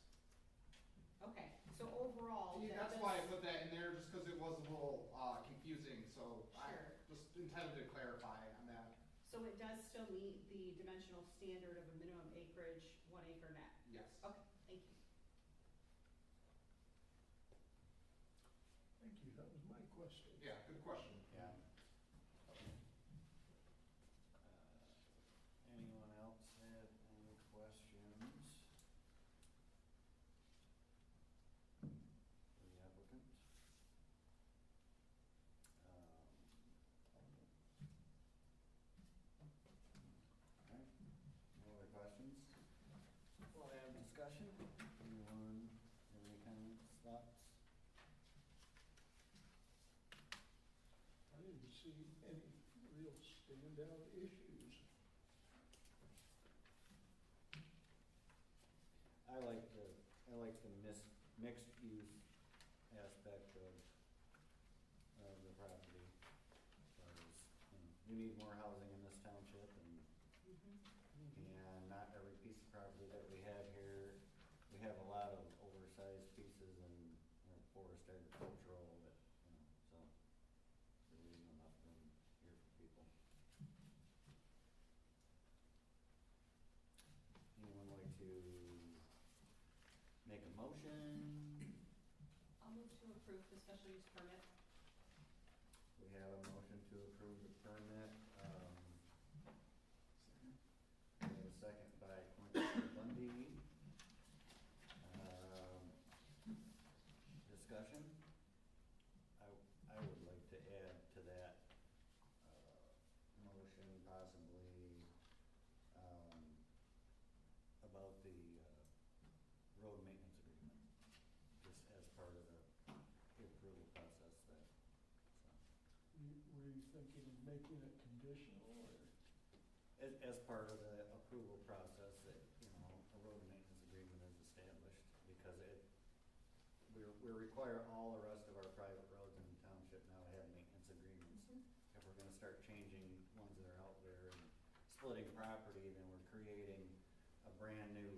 Okay, so overall. Yeah, that's why I put that in there, just because it was a little confusing, so I Sure. just intended to clarify on that. So it does still meet the dimensional standard of a minimum acreage, 1 acre net? Yes. Okay, thank you. Thank you, that was my question. Yeah, good question. Yeah. Anyone else have any questions for the applicant? Alright, no other questions? We'll have discussion. Anyone have any comments, thoughts? I didn't see any real standout issues. I like the mixed use aspect of the property. Because, we need more housing in this township, and not every piece of property that we have here, we have a lot of oversized pieces and, forest agricultural that, so there isn't enough room here for people. Anyone like to make a motion? I'll move to approve the special use permit. We have a motion to approve the permit, we have a second by Commissioner Bundy. Discussion? I would like to add to that, motion possibly, about the, road maintenance agreement, just as part of the approval process there, so. Were you thinking of making it conditional, or? As part of the approval process, that, a road maintenance agreement is established, because we require all the rest of our private roads in the township now to have maintenance agreements. If we're gonna start changing ones that are out there and splitting property, then we're creating a brand new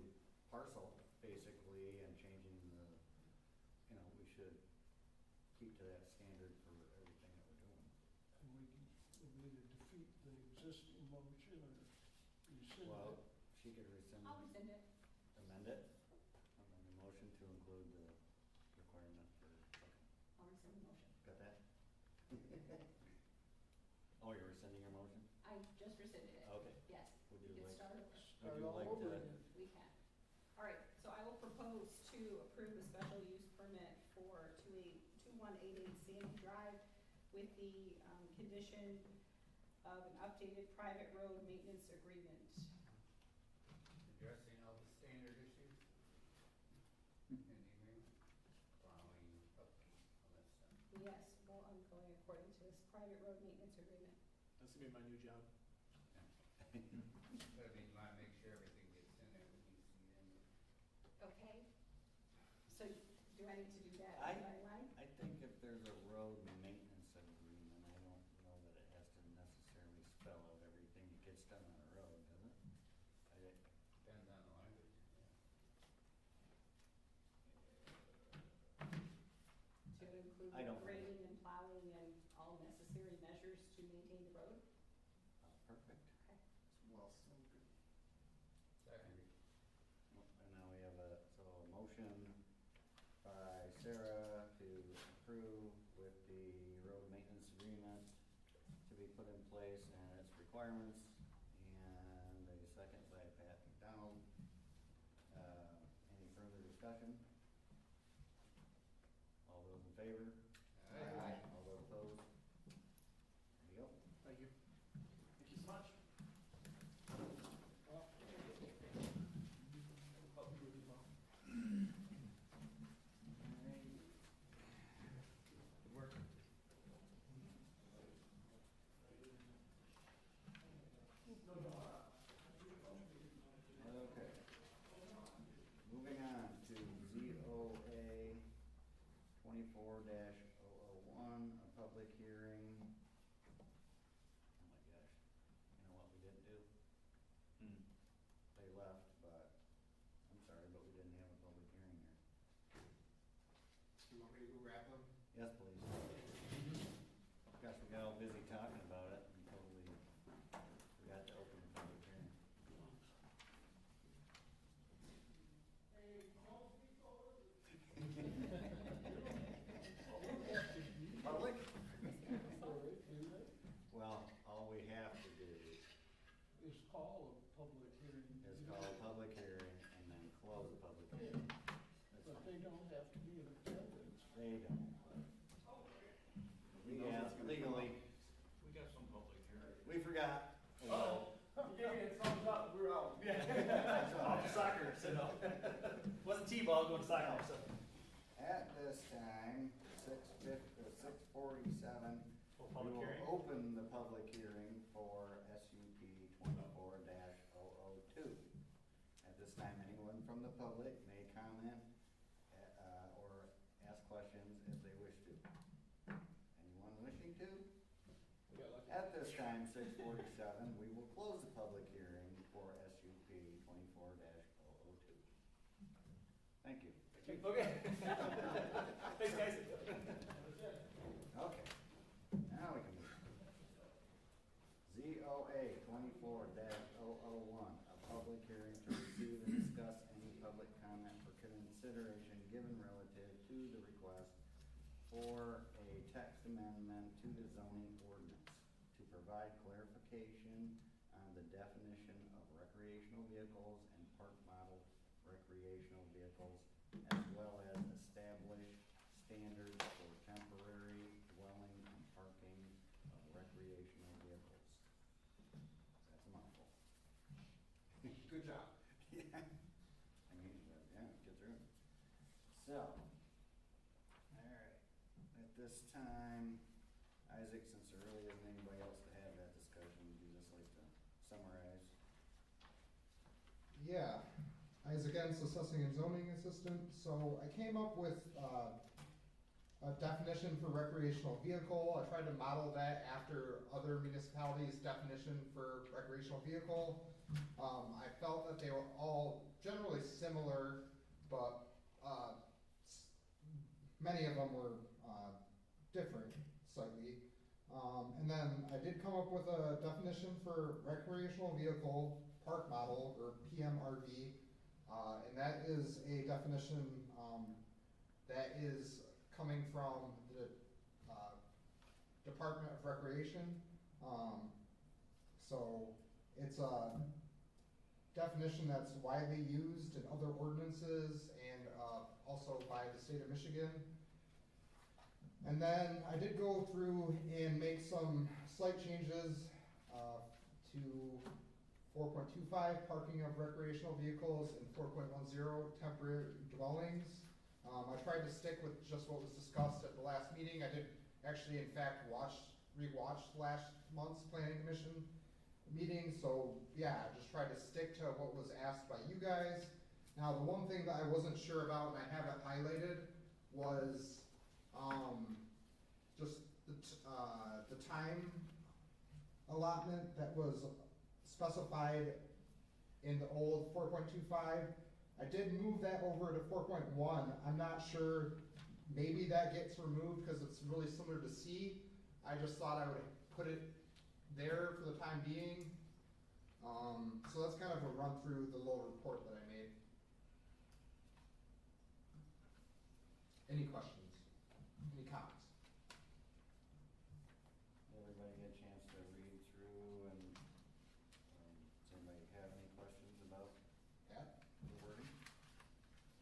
parcel, basically, and changing the, we should keep to that standard for everything that we're doing. And we either defeat the existing motion or rescind Well, it. she could rescind, I'll rescind it. amend it, amend the motion to include the requirement for, okay, I'll rescind the motion. got that? Oh, you're rescinding your motion? I just rescinded it. Okay. Yes. Would We you can like, start over. Start you all like over to- again. We can. All right, so I will propose to approve the special use permit for 2188 Sandy Drive with the condition of an updated private road maintenance agreement. Addressing all the standard issues in the agreement, plowing, upkeep, all that stuff. Yes, well, I'm going according to this private road maintenance agreement. That's gonna be my new job. But I mean, might make sure everything gets in there when you see them. Okay. So do I need to do that I- line by line? I think if there's a road maintenance agreement, I don't know that it has to necessarily spell out everything that gets done on a road, does it? Depends on the language, To include I don't know. grading and plowing and all necessary measures to maintain the road? Perfect. Okay. Well, so good. Second. And now we have a motion by Sarah to approve with the road maintenance agreement to be put in place and its requirements, and a second by Pat McDonald. Any further discussion? favor? Aye. All those opposed? There you go. Thank you. Thank you so much. Good work. Okay. Moving on to ZOA 24-001, a public hearing. Oh my gosh, you know what we didn't do? They left, but, I'm sorry, but we didn't have a public hearing here. You want me to go grab them? Yes, please. Gosh, we got all busy talking about it and totally forgot to open the public hearing. Public? Well, all we have to do Is call a public hearing. is call a public hearing and then close the public hearing. That's But fine. they don't have to be in attendance. They don't. He knows it's gonna come Legally, We got some public here. we forgot. Oh, you gave me a thumbs up, we were out. Off soccer, so no. Wasn't T-ball, going soccer, so. At this time, 6:47, Full we public will hearing. open the public hearing for SUP 24-002. At this time, anyone from the public may comment or ask questions if they wish to. Anyone wishing to? At this time, 6:47, we will close the public hearing for SUP 24-002. Thank you. Okay. Thanks, guys. Okay, now we can move. ZOA 24-001, a public hearing to receive and discuss any public comment for consideration given relative to the request for a text amendment to the zoning ordinance to provide clarification on the definition of recreational vehicles and park model recreational vehicles, as well as establish standards for temporary dwelling and parking of recreational vehicles. That's a mouthful. Good job. Yeah. I mean, yeah, get through it. So, alright, at this time, Isaac, since there really isn't anybody else to have that discussion, would you just like to summarize? Yeah, Isaac Enns, assessing and zoning assistant. So I came up with a definition for recreational vehicle. I tried to model that after other municipalities' definition for recreational vehicle. I felt that they were all generally similar, but many of them were different slightly. And then I did come up with a definition for recreational vehicle park model, or PMRV, and that is a definition that is coming from the Department of Recreation. So it's a definition that's widely used in other ordinances and also by the state of Michigan. And then I did go through and make some slight changes to 4.25, parking of recreational vehicles, and 4.10, temporary dwellings. I tried to stick with just what was discussed at the last meeting. I did actually, in fact, rewatch last month's planning commission meeting, so yeah, I just tried to stick to what was asked by you guys. Now, the one thing that I wasn't sure about, and I have it highlighted, was just the time allotment that was specified in the old 4.25. I did move that over to 4.1. I'm not sure, maybe that gets removed because it's really similar to C. I just thought I would put it there for the time being. So that's kind of a run through the little report that I made. Any questions? Any comments? Everybody get a chance to read through and, does anybody have any questions about Pat? the wording?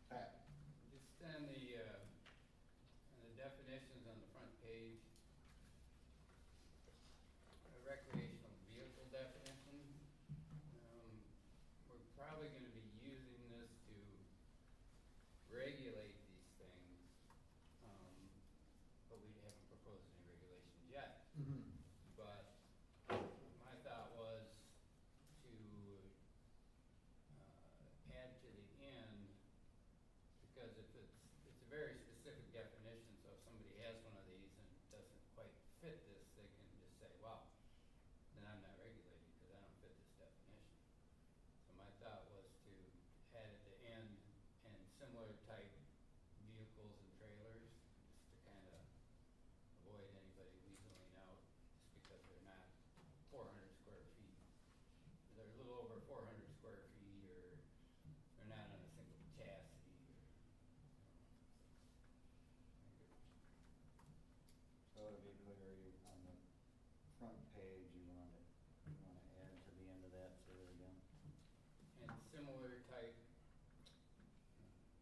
Pat? Just on the definition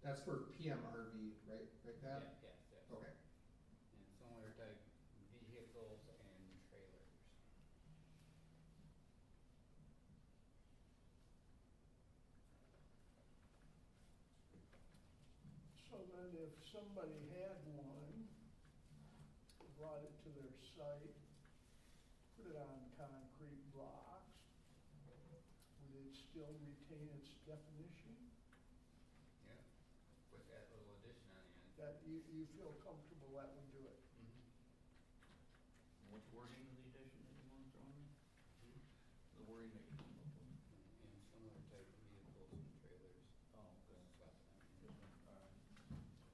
That's for PMRV, right, Pat? Yeah, yes, yes. Okay. And similar type vehicles and trailers. So then if somebody had one, brought it to their site, put it on concrete blocks, would it still retain its definition? Yeah, with that little addition on the end. That you feel comfortable that would do it? Mhm. What wording of the addition that you want to throw in? Mhm. The wording that you come up with? And similar type vehicles and trailers. Oh, okay. Slap it on there. All right.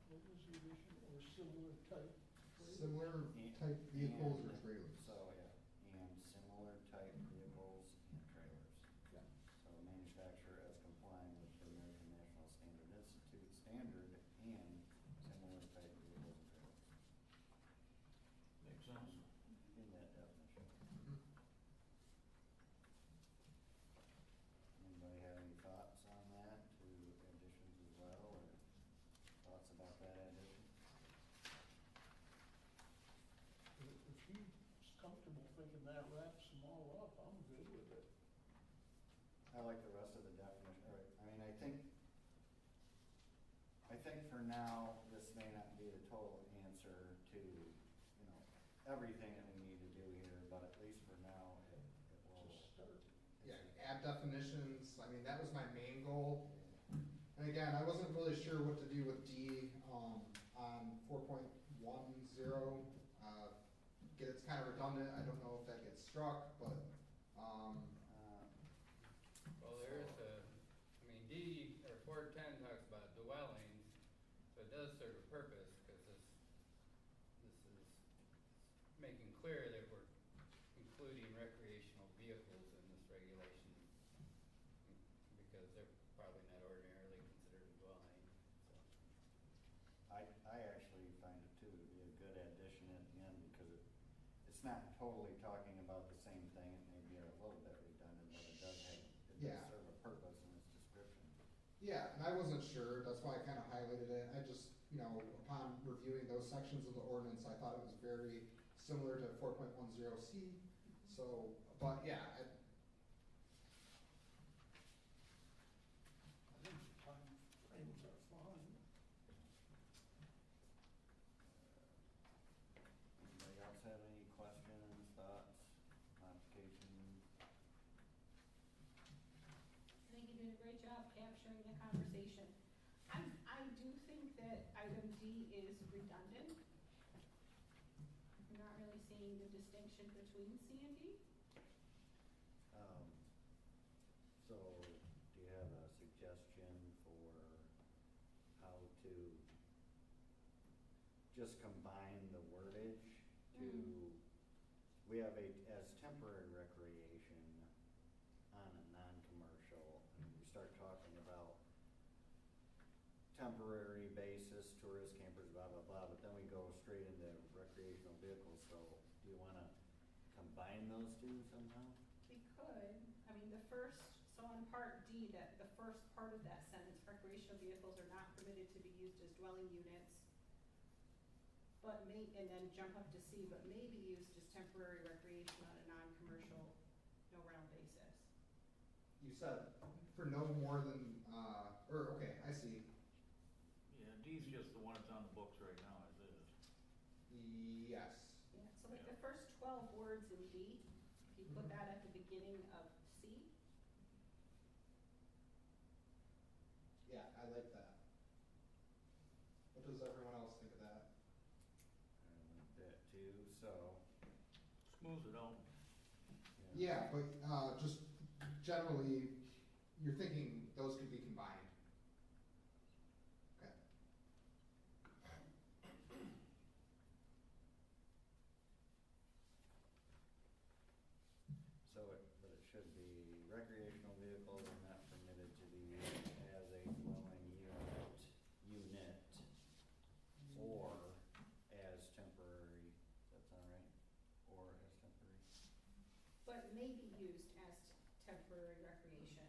What was the addition, or similar type? trade? Similar type vehicles or trailers? So, yeah, and similar type vehicles and trailers. Yeah. So manufacturer as complying with the American National Standard Institute standard and similar type vehicles and trailers Makes sense. in that definition. Mhm. Anybody have any thoughts on that, to additions as well, or thoughts about that addition? If he's comfortable thinking that wraps them all up, I'm good with it. I like the rest of the definition, or, I mean, I think for now, this may not be the total answer to, everything that we need to do here, but at least for now, it will. Just start. Yeah, add definitions, I mean, that was my main goal. And again, I wasn't really sure what to do with D, on 4.10. It's kind of redundant, I don't know if that gets struck, but, Well, there is D, or 410 talks about dwellings, so it does serve a purpose, because this is making clear that we're including recreational vehicles in this regulation, because they're probably not ordinarily considered a dwelling, so. I actually find it too to be a good addition at the end, because it's not totally talking about the same thing, it may be a little bit redundant, but it does Yeah. serve a purpose in its description. yeah, and I wasn't sure, that's why I kind of highlighted it. I just, upon reviewing those sections of the ordinance, I thought it was very similar to 4.10C. So, but yeah, I think the time frames are fine. Anybody else have any questions, thoughts, modifications? I think you did a great job capturing the conversation. I do think that item D is redundant. I'm not really seeing the distinction between C and D. So, do you have a suggestion for how to just combine the wordage to, we have as temporary recreation on a non-commercial, and we start talking about temporary basis, tourist campers, blah, blah, blah, but then we go straight into recreational vehicles, so do you wanna combine those two somehow? We could, so on part D, that the first part of that sentence, recreational vehicles are not permitted to be used as dwelling units, and then jump up to C, but may be used as temporary recreation on a non-commercial, no-rental basis. you said for no more than, okay, I see. Yeah, D's just the one that's on the books right now, as is. Yes. Yeah, so like the first 12 words in D, if you put Mhm. that at the beginning of C, Yeah, I like that. What does everyone else think of that? I like that too, so, Smooths it out. Yeah, but, just generally, you're thinking those could be combined. Okay. but it should be recreational vehicles are not permitted to be used as a dwelling unit, or as temporary, does that sound right? Or as temporary? but may be used as temporary recreation.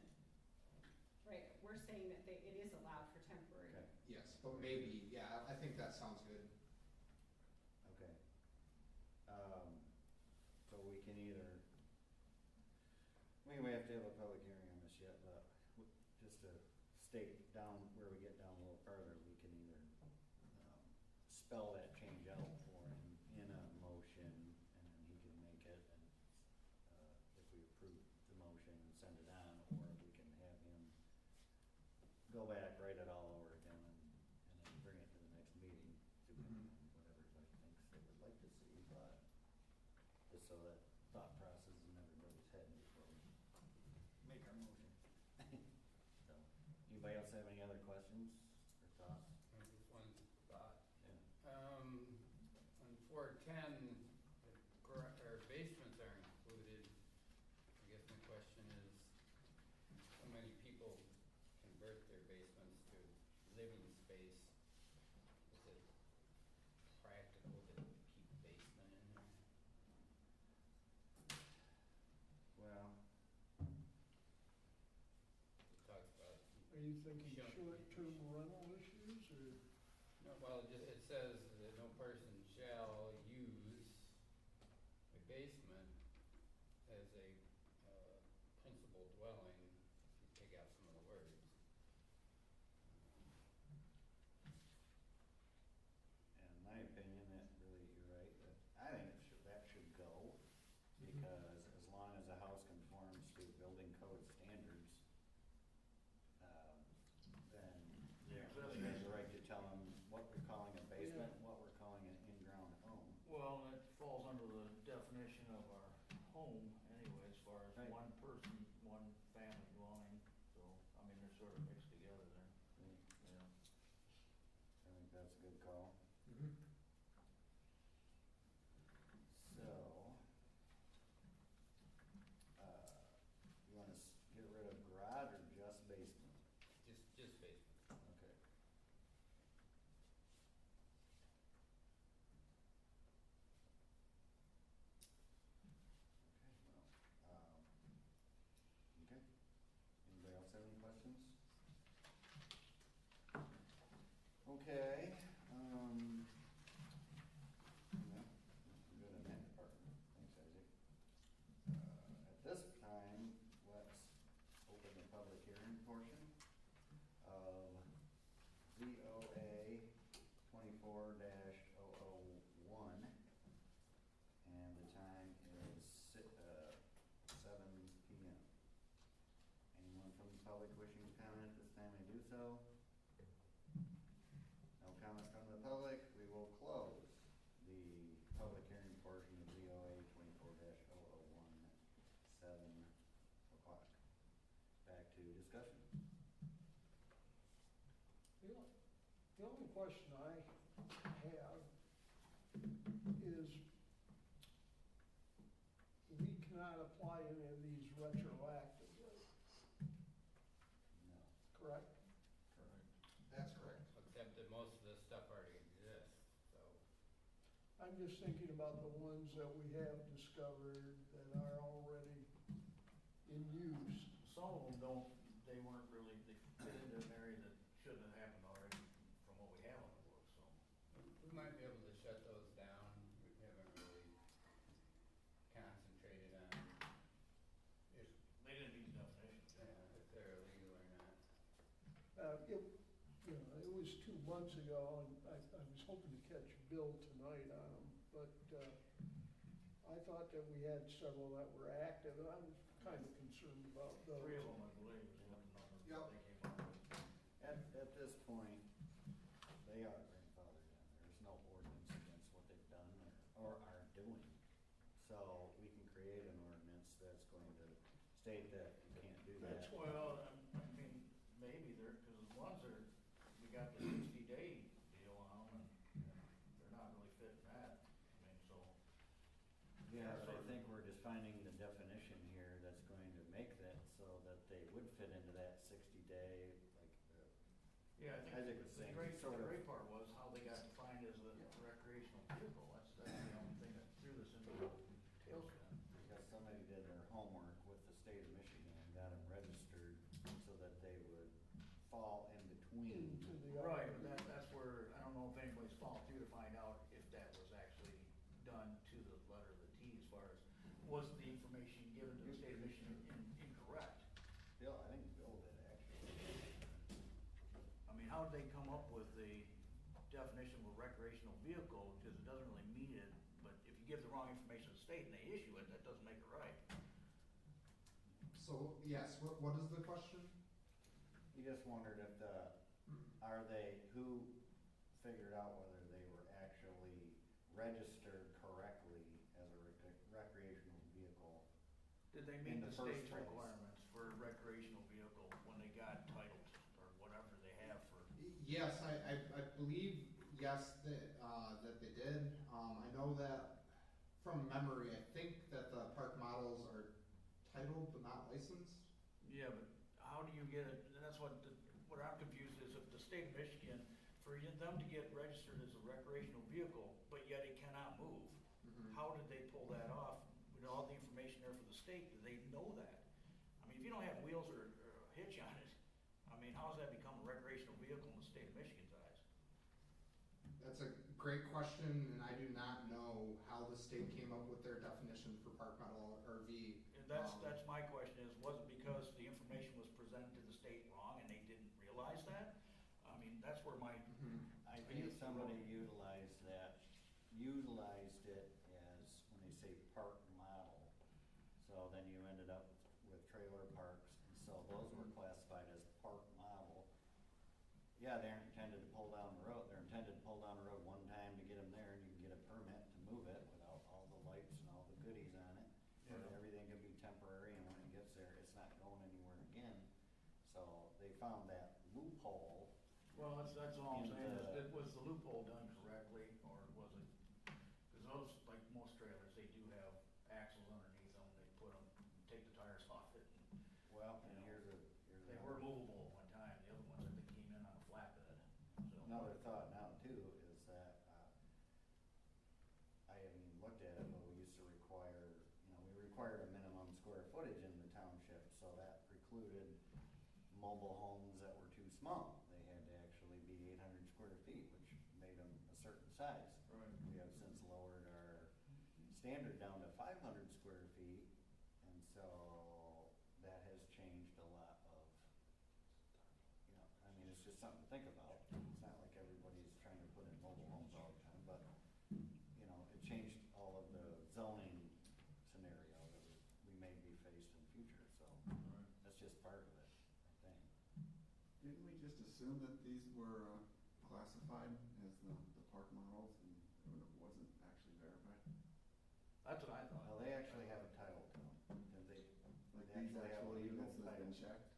Right, we're saying that it is allowed for temporary. Okay. Yes. but maybe, yeah, I think that sounds good. Okay. So we can either, we have to have a public hearing on this yet, but just to state down, where we get down a little farther, we can either, spell that change out for him in a motion, and then he can make it, and, if we approve the motion and send it on, or we can have him go back, write it all over again, and then bring it to the next meeting, depending on what everybody thinks they would like to see, but just so that thought process is in everybody's head before we make our motion. So, anybody else have any other questions or thoughts? Just one thought. Yeah. On 410, our basements are included. I guess my question is, how many people convert their basements to living space? Is it practical to keep a basement in there? Well, It talks about. Are you thinking Sure. short-term rental issues, or? No, well, it says that no person shall use a basement as a principal dwelling, if you take out some of the words. in my opinion, that really, you're right, that, I think that should go, because as long as a house conforms to building code standards, then Yeah, we have the right to tell them what we're calling a basement, what we're calling an in-ground home. Well, that falls under the definition of our home anyway, as far as Right. one person, one family dwelling, so, I mean, they're sort of mixed together there, Right. yeah. I think that's a good call. Mm-hmm. So, you wanna get rid of garage or just basement? Just basement. Okay. Okay, anybody else have any questions? Okay, yeah, good in that department, thanks Isaac. At this time, let's open the public hearing portion of ZOA 24-001, and the time is 7 p.m. Anyone from the public wishing to comment at this time may do so. No comments from the public, we will close the public hearing portion of ZOA 24-001 at 7 o'clock. Back to discussion. The only question I have is, we cannot apply any of these retroactively, No. correct? Correct. That's correct. Except that most of this stuff already exists, so. I'm just thinking about the ones that we have discovered that are already in use. Some of them don't, they weren't really, they fit into an area that shouldn't have happened already from what we have on the books, so. We might be able to shut those down. We haven't really concentrated on if, They didn't meet the definition. if they're illegal or not. It was 2 months ago, and I was hoping to catch Bill tonight on them, but, I thought that we had several that were active, and I was kind of concerned about those. 3 of them, I believe, is what the number Yep. they came up with. At this point, they are grandfathered in. There's no ordinance against what they've done or are doing. So we can create an ordinance that's going to state that you can't do that. That's why, I mean, maybe they're, because the ones are, we got the 60-day deal on them, and they're not really fitting that, I mean, so. Yeah, but I think we're defining the definition here that's going to make that so that they would fit into that 60-day, like, Yeah, I Isaac think was the saying, great, sort the of. great part was how they got defined as a recreational vehicle, that's the only thing that threw this into a tailspin. Because somebody did their homework with the state of Michigan and got them registered so that they would fall in between. Into the. Right, but that's how did they come up with the definition of a recreational vehicle, because it doesn't really mean it, but if you give the wrong information to the state and they issue it, that doesn't make it right. So, yes, what is the question? He just wondered if who figured out whether they were actually registered correctly as a recreational vehicle? Did they In meet the the first state's place. requirements for a recreational vehicle when they got titled, or whatever they have for? Yes, I believe, yes, that they did. I know that from memory, I think that the park models are titled but not licensed. Yeah, but how do you get it, and that's what I'm confused is if the state of Michigan, for them to get registered as a recreational vehicle, but yet it cannot move, how did they pull that off? With all the information there for the state, do they know that? I mean, if you don't have wheels or a hitch on it, I mean, how does that become a recreational vehicle in the state of Michigan's eyes? That's a great question, and I do not know how the state came up with their definition for park model RV. And that's my question is, was it because the information was presented to the state wrong and they didn't realize that? I mean, that's where my, I think somebody utilized it as, when they say park model, so then you ended up with trailer parks, and so those were classified as park model. Yeah, they're intended to pull down the road, they're intended to pull down the road one time to get them there, and you can get a permit to move it without all the lights and all the goodies on it. Yeah. And everything can be temporary, and when it gets there, it's not going anywhere again. So they found that loophole. well, that's all I'm In saying, the- was the loophole done correctly, or was it, because those, like most trailers, they do have axles underneath them, they put them, take the tires off it. Well, You and know, here's They were movable at one time, the other ones I think came in on a flatbed, so. another thought now too, is that, I haven't even looked at it, but we used to require, we required a minimum square footage in the township, so that precluded mobile homes that were too small. They had to actually be 800 square feet, which made them a certain size. Right. We have since lowered our standard down to 500 square feet, and so that has changed a lot of, I mean, it's just something to think about. It's not like everybody's trying to put in mobile homes all the time, but, it changed all of the zoning scenario that we may be faced in the future, so that's just part of it, I think. Didn't we just assume that these were classified as the park models and it wasn't actually verified? That's what I thought. Well, they actually have a title to them, and they Like they these actually have a actual legal units that have been title. checked?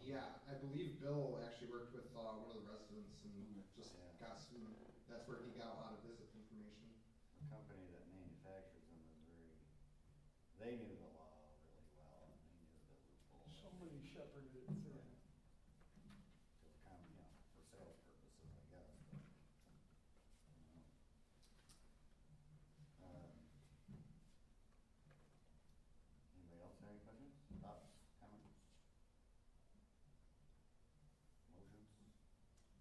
Yeah, I believe Bill actually worked with one of the residents and Okay. just Yeah. got some, that's where he got a lot of his information. The company that manufactures them is they knew the law really well, and they knew the loophole. Somebody shepherded it through. For sales purposes, I guess, but, Anybody else have any questions, thoughts, comments? Motions?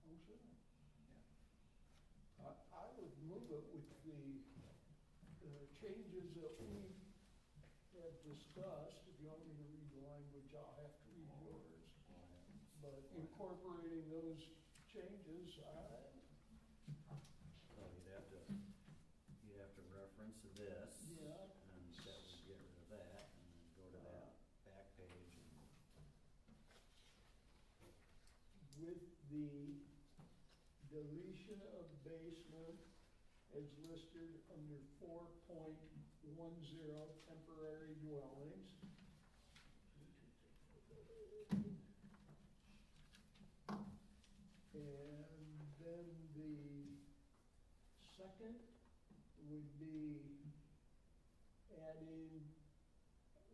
Oh, sure. Yeah. I would move it with the changes that we have discussed. If you want me to read the language, I'll have to read yours. Go ahead. But incorporating those changes, So you'd have to reference this. Yeah. And that would get rid of that, and then go to that back page and. with the deletion of basement as listed under 4.10 temporary dwellings. And then the second would be adding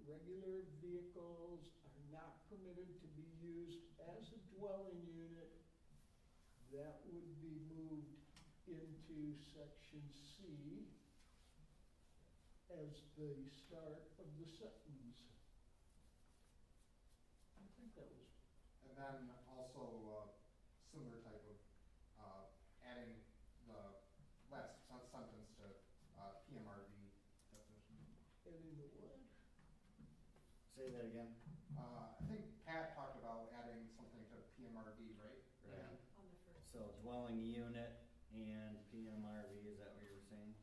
regular vehicles are not permitted to be used as a dwelling unit. That would be moved into section C as the start of the sentence. I think that was, And then also, similar type of, adding the last sentence to, PMRV definition. adding the what? Say that again? I think Pat talked about adding something to PMRV, right? Right. On the So dwelling unit and PMRV, is that what you were saying?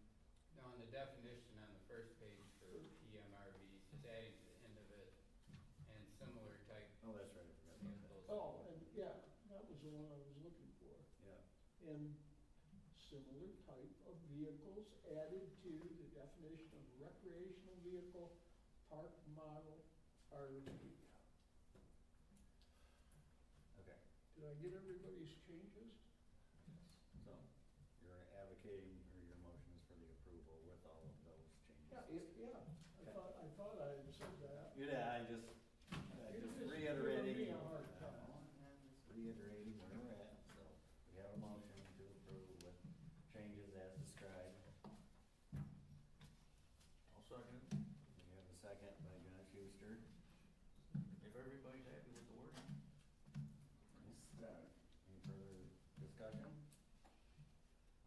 Now, on the definition on the first page for PMRVs, just adding to the end of it, and similar type Oh, that's right, I forgot about that. vehicles. Oh, and yeah, that was the one I was looking for. Yeah, And similar type of vehicles added to the definition of recreational vehicle, park model, RV. okay. Did I get everybody's changes? So you're advocating, or your motion is for the approval with all of those changes? Yeah, I thought I had said that. Yeah, just You're just reiterating. giving me a hard time. Just reiterating where we're at, so we have a motion to approve with changes as described. I'll second it. We have a second by John Schuster. If everybody's happy with the wording. Any further discussion?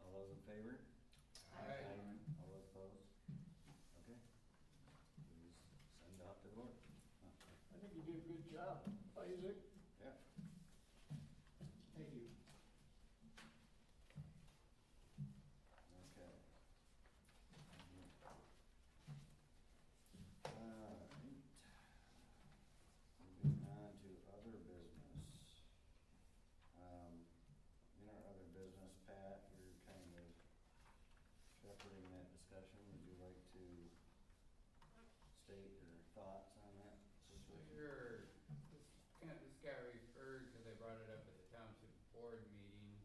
All those in favor? Aye. All those opposed? Okay. Please send it off to the board. I think you did a good job, Isaac. Yeah. Thank you. Okay. Alright. Moving on to other business. In our other business, Pat, you're kind of shepherding that discussion. Would you like to state your thoughts on that situation? Sure, this got referred, because I brought it up at the township board meeting,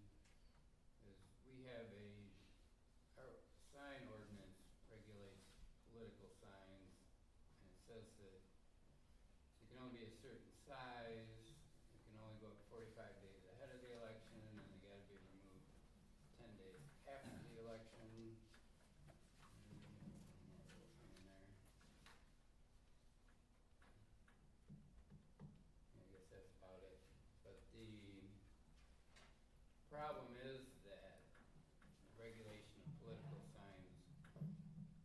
is we have our sign ordinance regulates political signs, and it says that it can only be a certain size, it can only go up 45 days ahead of the election, and they gotta be removed 10 days after the election. I guess that's about it. But the problem is that regulation of political signs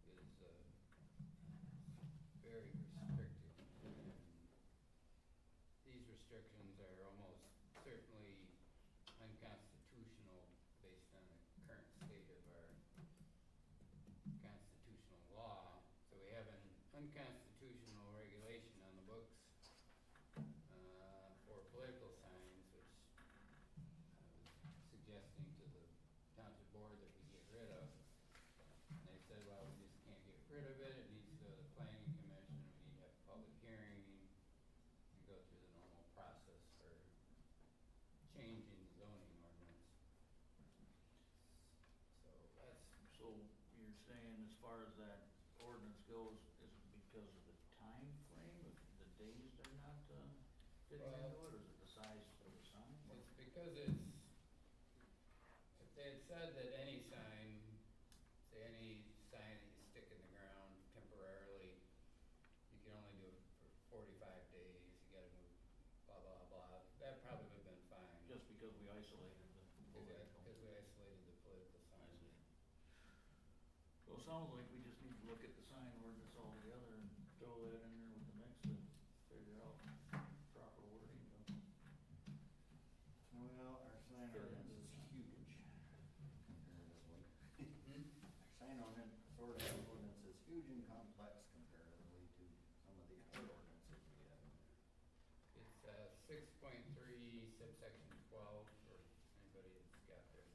is very restrictive. And these restrictions are almost certainly unconstitutional based on the current state of our constitutional law. So we have an unconstitutional regulation on the books for political signs, which I was suggesting to the township board that we get rid of. And they said, well, we just can't get rid of it, it needs to go to the planning commission, we need to have a public hearing, and go through the normal process for changing the zoning ordinance. So that's, So you're saying as far as that ordinance goes, is it because of the time frame, of the days they're not fitting Well, into it, or is it the size of the sign? it's because it's, if they had said that any sign, say any sign that you stick in the ground temporarily, you can only do it for 45 days, you gotta move blah, blah, blah, that probably would've been fine. Just because we isolated the political? Because we isolated the political I signs. see. So it sounds like we just need to look at the sign ordinance altogether and throw that in there with the mix and figure out proper wording. Well, our sign Fit ordinance into is the- huge comparatively. Hmm? Our sign ordinance is huge and complex comparatively to some of the other ordinances we have in there. It's 6.3 subsection 12 for anybody that's got their,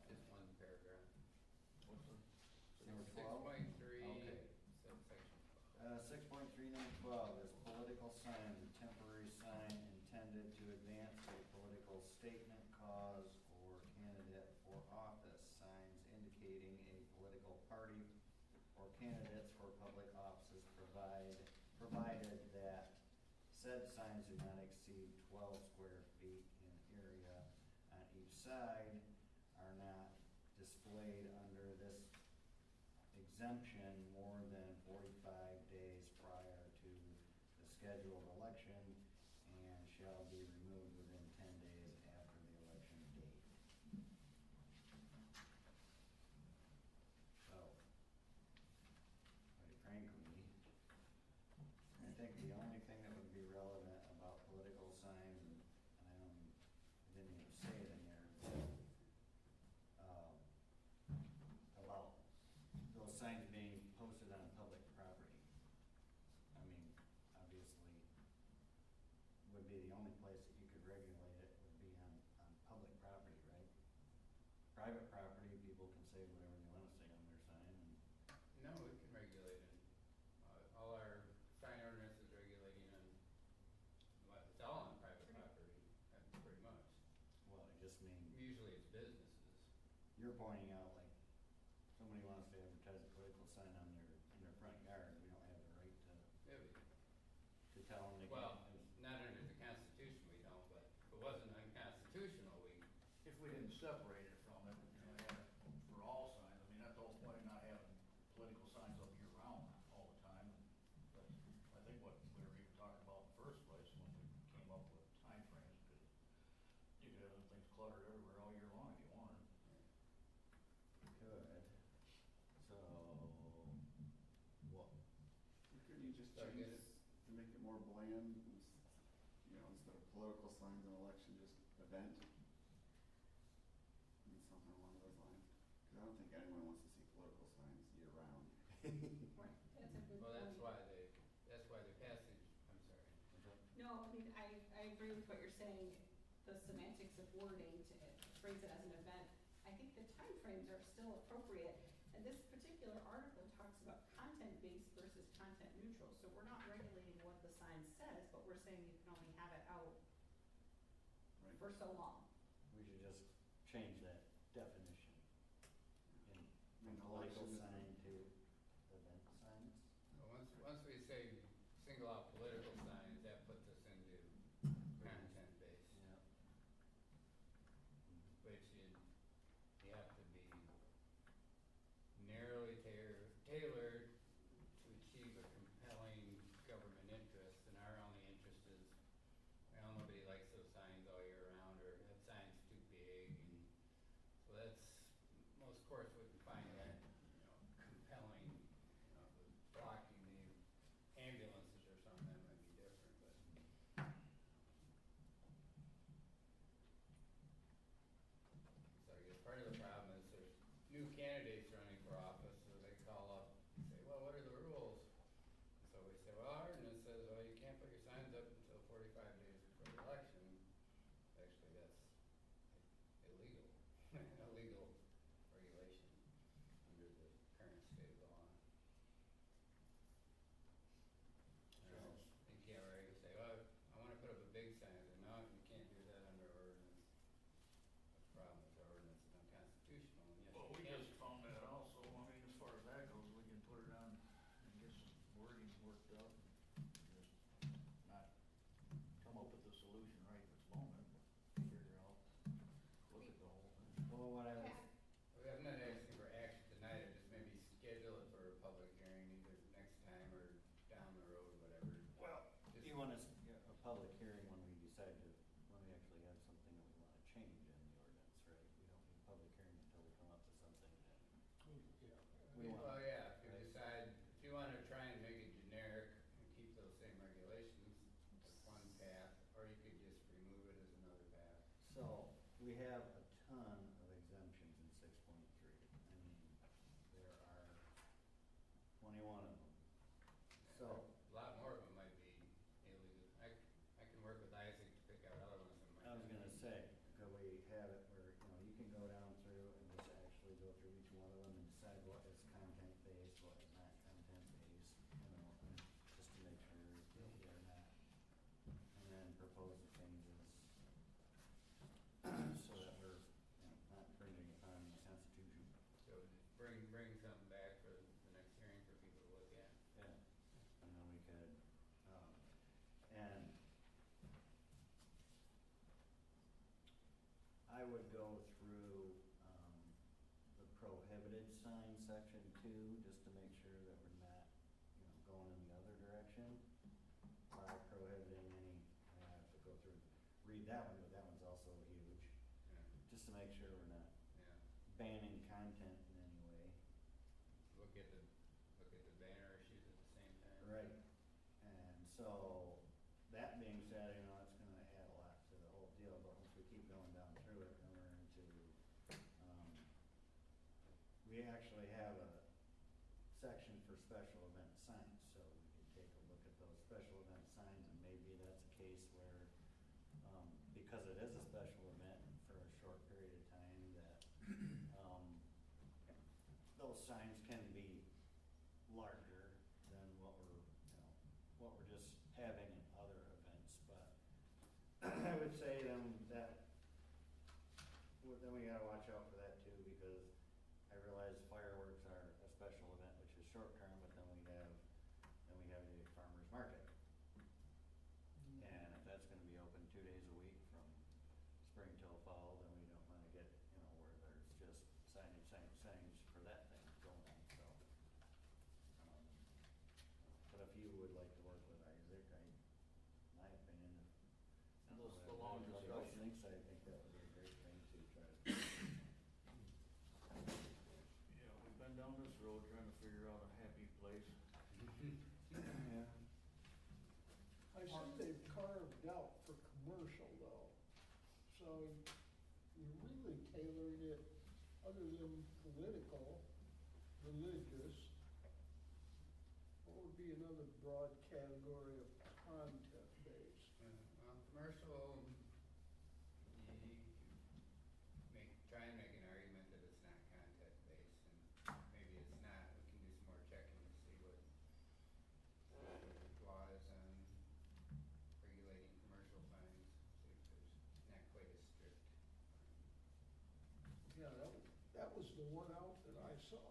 just one paragraph. What's the? Number 12? 6.3 Okay. subsection 6.3, number 12 is political signs, a temporary sign intended to advance a political statement, cause, or candidate for office. Signs indicating a political party or candidates for public offices provided that said signs do not exceed 12 square feet in area on each side, are not displayed under this exemption more than 45 days prior to the scheduled election, and shall be removed within 10 days after the election date. So, quite frankly, I think the only thing that would be relevant about political signs, and I private property, people can say whatever they wanna say on their sign, and No, we can regulate it. All our sign ordinance is regulating on, well, it's all on private property, pretty much. well, I just mean, Usually it's businesses. you're pointing out like, somebody wants to advertise a political sign on in their front yard, we don't have the right Yeah, to tell them they can't. well, not under the Constitution we don't, but if it wasn't unconstitutional, If we didn't separate it from it, you know, have it for all signs, I mean, that's the whole point of not having political signs up year round all the time. That's, I think what we were even talking about in the first place when we came up with timeframes, because you could have them things cluttered everywhere all year long if you wanted. Could, so, what, Couldn't you just So I change, get it. to make it more bland, you know, instead of political signs and election, just event? I mean, something along those lines, cause I don't think anyone wants to see political signs year round. Right, that's a good well, that's point. why the passage, I'm sorry. No, I mean, I agree with what you're saying, the semantics of wording to phrase it as an event. I think the timeframes are still appropriate, and this particular article talks about content-based versus content-neutral, so we're not regulating what the sign says, but we're saying you can only have it out Right. for so long. we should just change that definition in, I mean, from political election is- sign to event signs. Once we say single out political signs, that puts us into content-based, Yeah. which you have to be narrowly tailored to achieve a compelling government interest, and our only interest is, well, nobody likes those signs all year round, or that sign's too big, and so that's, most courts wouldn't find that, compelling, with blocking the ambulances or something, that might be different, but. So I guess part of the problem is there's new candidates running for office, so they call up and say, well, what are the rules? So we say, well, our ordinance says, well, you can't put your signs up until 45 days before the election. Actually, that's illegal, illegal regulation under the current state of law. You can't really say, well, I wanna put up a big sign, I say, no, you can't do that under our ordinance. The problem is our ordinance is unconstitutional, and yes, Well, you we can. just found that also, I mean, as far as that goes, we can put it on and get some wording worked up, and just not come up with the solution right this moment, but figure out, look at the whole thing. Well, what I was, Well, I'm not asking for action tonight, I just maybe schedule it for a public hearing either next time or down the road, whatever. well, Just- you want us, a public hearing when we decide to, when we actually have something that we wanna change in the ordinance, right? We don't need a public hearing until we come up with something that we want. Well, yeah, if you right? decide, if you wanna try and make it generic and keep those same regulations, that's one path, or you could just remove it as another path. So, we have a ton of exemptions in 6.3. I mean, there are 21 of them. So, A lot more of them might be illegal. I can work with Isaac to pick out other ones that might. I was not gonna be. say, could we have it where, you can go down through and just actually go through each one of them and decide what is content-based, what is not content-based, and just to make sure that they're not, and then propose the changes so that we're, not infringing upon the Constitution. So just bring something back for the next hearing for people to look at. Yeah, and then we could, and I would go through, the prohibited sign section too, just to make sure that we're not, going in the other direction. By prohibiting any, I have to go through, read that one, but that one's also huge, Yeah, just to make sure we're not yeah. banning content in any way. Look at the banner issues at the same time. Right, and so, that being said, it's gonna add a lot to the whole deal, but once we keep going down through it, then we're into, we actually have a section for special event signs, so we can take a look at those special event signs, and maybe that's a case where, because it is a special event for a short period of time, that having other events, but I would say that, then we gotta watch out for that too, because I realize fireworks are a special event, which is short term, but then we have the farmer's market. And if that's gonna be open 2 days a week from spring till fall, then we don't wanna get, where there's just signage for that thing going on, so. But if you would like to work with Isaac, my opinion, And those, the whatever long everybody else discussion. thinks, I think that would be a great thing to try to. Yeah, we've been down this road trying to figure out a happy place. Yeah. I see they've carved out for commercial though, so you're really tailoring it, other than political, religious. What would be another broad category of content based? Commercial, try and make an argument that it's not content based, and maybe it's not, we can do some more checking to see what law is on regulating commercial signs, see if there's not quite as strict. Yeah, that was the one out that I saw.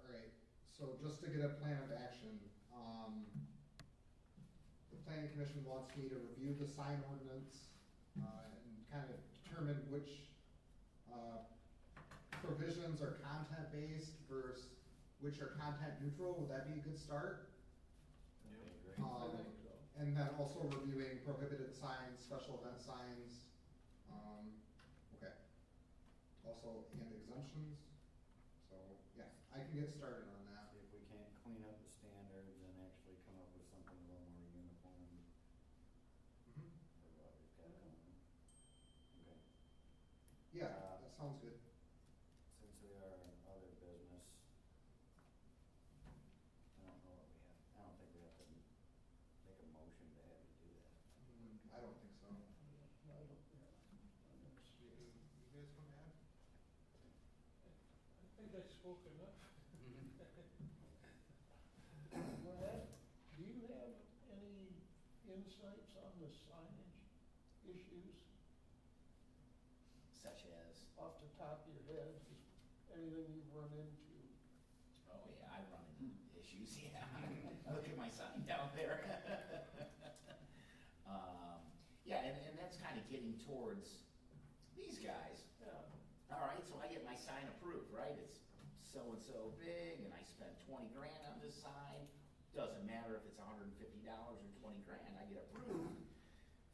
All right, so just to get a plan of action, the planning commission wants me to review the sign ordinance, and kind of determine which, provisions are content-based versus which are content neutral. Would that be a good start? Okay, great. I think so. And then also reviewing prohibited signs, special event signs, okay. Also, and exemptions, so, yeah, I can get started on that. See if we can't clean up the standards and actually come up with something a little more uniform Mhm. for what we've got going on. Okay. Yeah, that sounds good. Since we are in other business, I don't know what we have, I don't think we have to make a motion to have you do that. I don't think so. I don't, yeah. You guys want to add? I think I spoke enough. Brad, do you have any insights on the signage issues Such as, off the top of your head? Just anything you've run into? oh yeah, I run into issues, yeah. Look at my sign down there. Yeah, and that's kind of getting towards these guys. Yeah. All right, so I get my sign approved, right? It's so-and-so big, and I spent 20 grand on this sign. Doesn't matter if it's $150 or 20 grand, I get approved.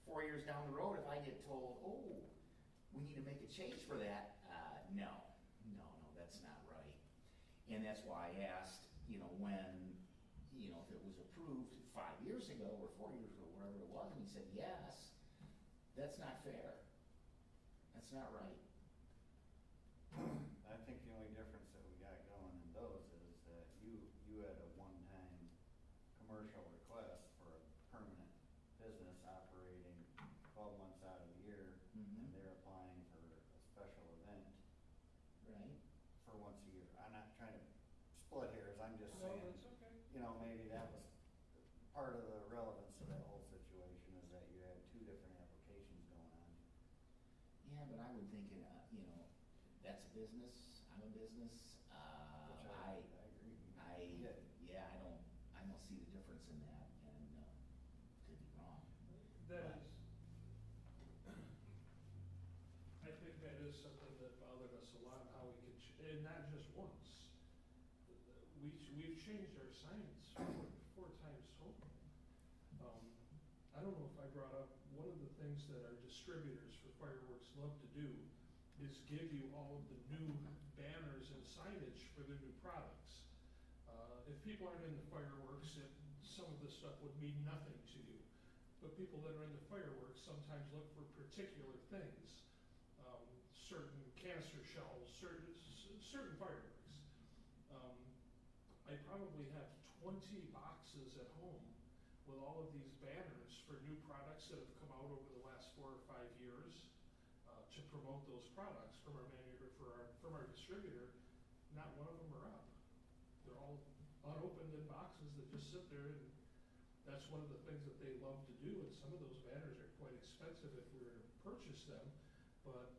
4 years down the road, if I get told, oh, we need to make a change for that, no, that's not right. And that's why I asked, when, if it was approved 5 years ago or 4 years ago, whatever it was, and he said, yes, that's not fair. That's not right. I think the only difference that we got going in those is that you had a one-time commercial request for a permanent business operating 12 months out of the year, and they're applying for a special event Right? for once a year. I'm not trying to split hairs, I'm just No, saying, that's okay. maybe that was part of the relevance of that whole situation, is that you had two different applications going on. Yeah, but I would think, that's a business, I'm a business, Which I agree. yeah, I don't see the difference in that, and, could be wrong. That is, I think that is something that bothered us a lot, how we could, and not just once. We've changed our signs four times total. I don't know if I brought up, one of the things that our distributors for fireworks love to do is give you all of the new banners and signage for their new products. If people aren't into fireworks, some of this stuff would mean nothing to you. But people that are into fireworks sometimes look for particular things, certain canister shells, certain fireworks. I probably have 20 boxes at home with all of these banners for new products that have come out over the last 4 or 5 years, to promote those products from our distributor. Not one of them are up. They're all unopened in boxes that just sit there, and that's one of the things that they love to do, and some of those banners are quite expensive if we were to purchase them. But,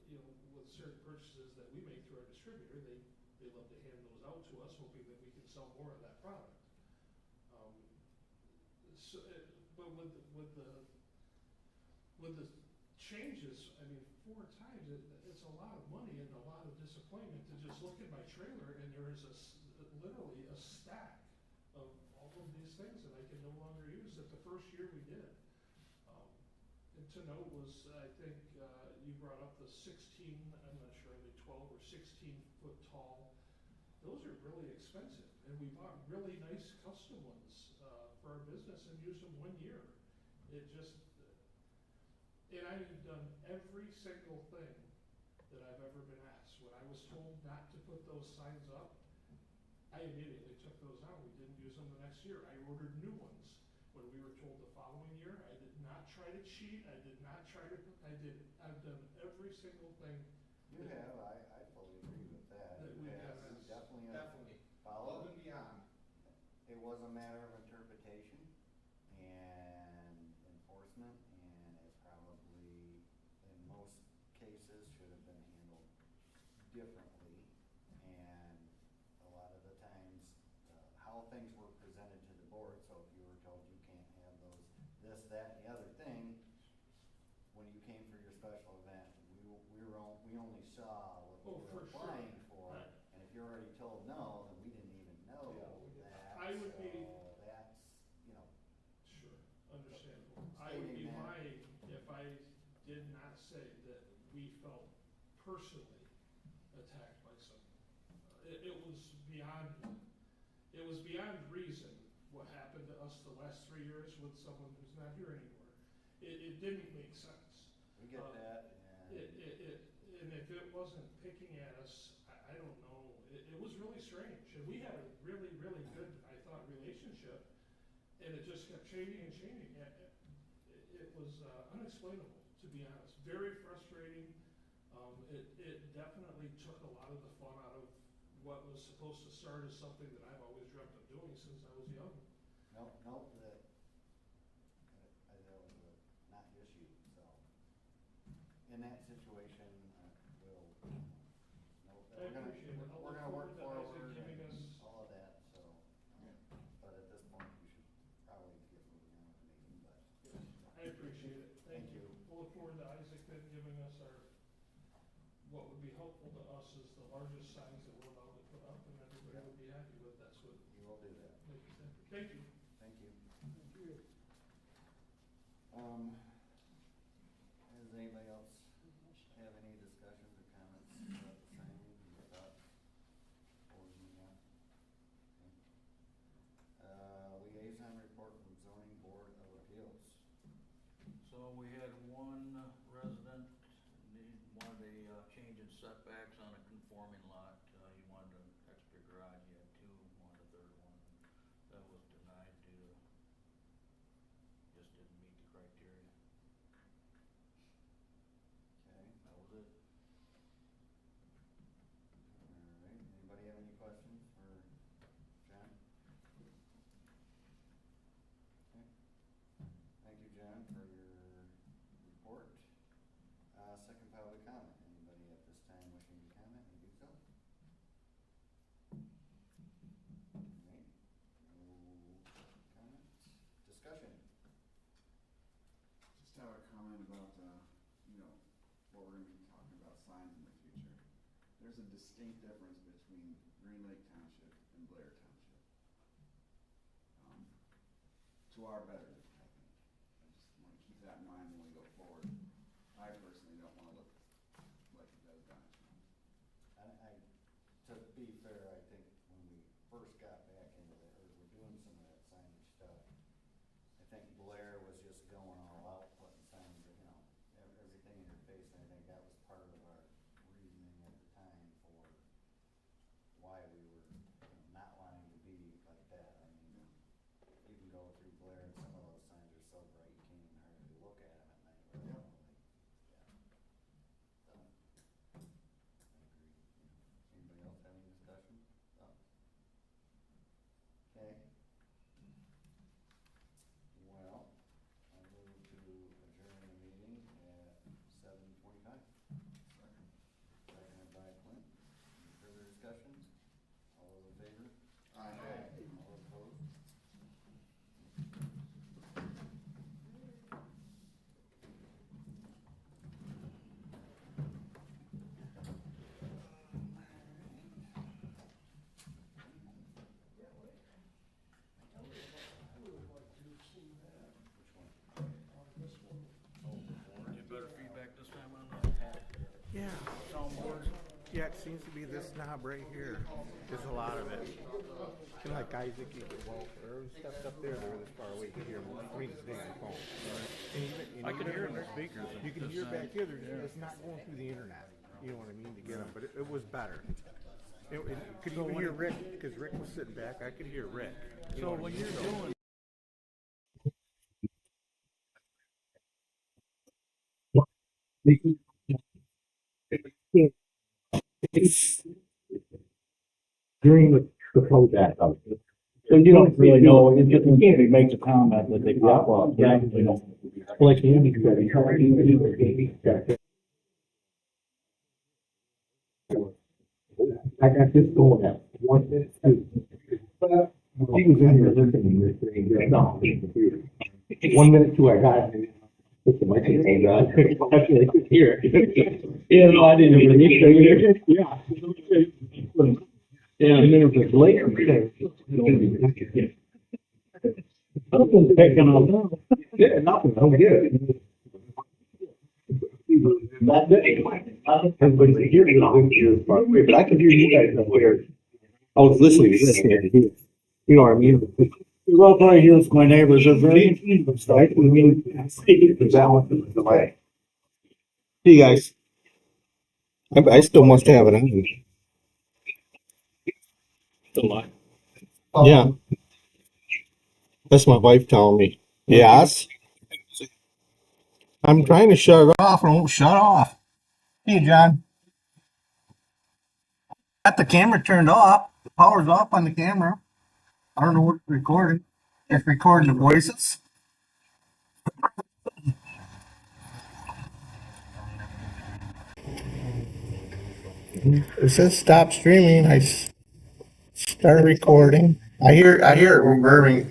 you know, with certain purchases that we make through our distributor, they love to hand those out to us, hoping that we can sell more of that product. So, but with the changes, I mean, 4 times, it's a lot of money and a lot of disappointment to just look at my trailer and there is literally a stack of all of these things that I can no longer use that the first year we did. And to note was, I think, you brought up the 16, I'm not sure, are they 12 or 16 foot tall? Those are really expensive, and we bought really nice custom ones, for our business and used them 1 year. It just, and I've done every single thing that I've ever been asked. When I was told not to put those signs up, I immediately took those out. We didn't use them the next year. I ordered new ones. When we were told the following year, I did not try to cheat. I did not try to, I've done every single thing. You have, I fully agree with that. That You we have, have. you definitely have Definitely, followed. above and beyond. It was a matter of interpretation and enforcement, and it probably, in most cases, should have been handled differently. And a lot of the times, how things were presented to the board, so if you were told you can't have those, this, that, and the other thing, when you came for your special event, we only saw what Oh, you for were sure. applying for. Right. And if you're already told no, then we didn't even know that. I would be- So that's, you know, Sure, understandable. I would be Stating that. lying if I did not say that we felt personally attacked by someone. It was beyond reason what happened to us the last 3 years with someone who's not here anymore. It didn't make sense. we get that, and And if it wasn't picking at us, I don't know, it was really strange. And we had a really, really good, I thought, relationship, and it just kept changing and changing. It was unexplainable, to be honest, very frustrating. It definitely took a lot of the fun out of what was supposed to start as something that I've always dreamt of doing since I was young. nope, that was a not issue, so. In that situation, we'll, nope, I appreciate it. I'll we're look gonna work forward to forward Isaac giving and us- all of that, so. But at this point, we should probably get moving on with the meeting, but. I appreciate it. Thank Thank you. you. We'll look forward to Isaac then giving us what would be helpful to us is the largest signs that we're allowed to put up, and everybody would be happy with. That's what You will do that. makes sense. Thank you. Thank you. Thank you. Does anybody else have any discussions or comments about the signing or thoughts? Or moving on? Okay. Liaison report from zoning board of appeals. So we had one resident wanted a change in setbacks on a conforming lot. He wanted an extra garage, he had 2, wanted a third one. That was denied due to, just didn't meet the criteria. Okay. That was it. All right, anybody have any questions for John? Okay. Thank you, John, for your report. Second public comment. Anybody at this time wishing to comment, may do so. All right, no comments. Discussion. Just have a comment about, what we're gonna be talking about signs in the future. There's a distinct difference between Green Lake Township and Blair Township. To our betterment, I think. I just wanna keep that in mind when we go forward. I personally don't wanna look like it does Dodge. To be fair, I think when we first got back into that, or we're doing some of that signage stuff, I think Blair was just going all out, putting signs, everything in your face, and I think that was part of our reasoning at the time for why we were, not wanting to be like that. I mean, you can go through Blair and some of Yeah, it seems to be this knob right here is a lot of it. And like Isaac, well, wherever he stepped up there, they were this far away, you could hear him ring his dang phone. And I could hear it in the speakers. You can hear back here, it's not going through the internet, you know what I mean, to get him, but it was better. It could even hear Rick, because Rick was sitting back, I could hear Rick. So when you're doing It's during the protest of it. So you don't really know, you can't even make the comment that they got off, yeah, you know. Like Andy said, I got this going at 1 minute, 2. He was in here listening to this thing, just not on the computer. 1 minute, 2, I got it. Put the microphone down. I could hear it. Yeah, no, I didn't even hear it. Yeah. Yeah, and then it was later. Nothing's taking on. Yeah, nothing, I'm good. That day, everybody's hearing it far away, but I could hear you guys up there. I was listening to this here. You know what I mean? Well, probably here's my neighbors are very. I mean, the balance of the delay. See, guys. I still must have it on. Still live. Yeah. That's my wife telling me. Yes. I'm trying to shut it off and it won't shut off. Hey, John. Got the camera turned off. The power's off on the camera. I don't know what's recording. It's recording the voices. It says stop streaming. I start recording. I hear it reverbing.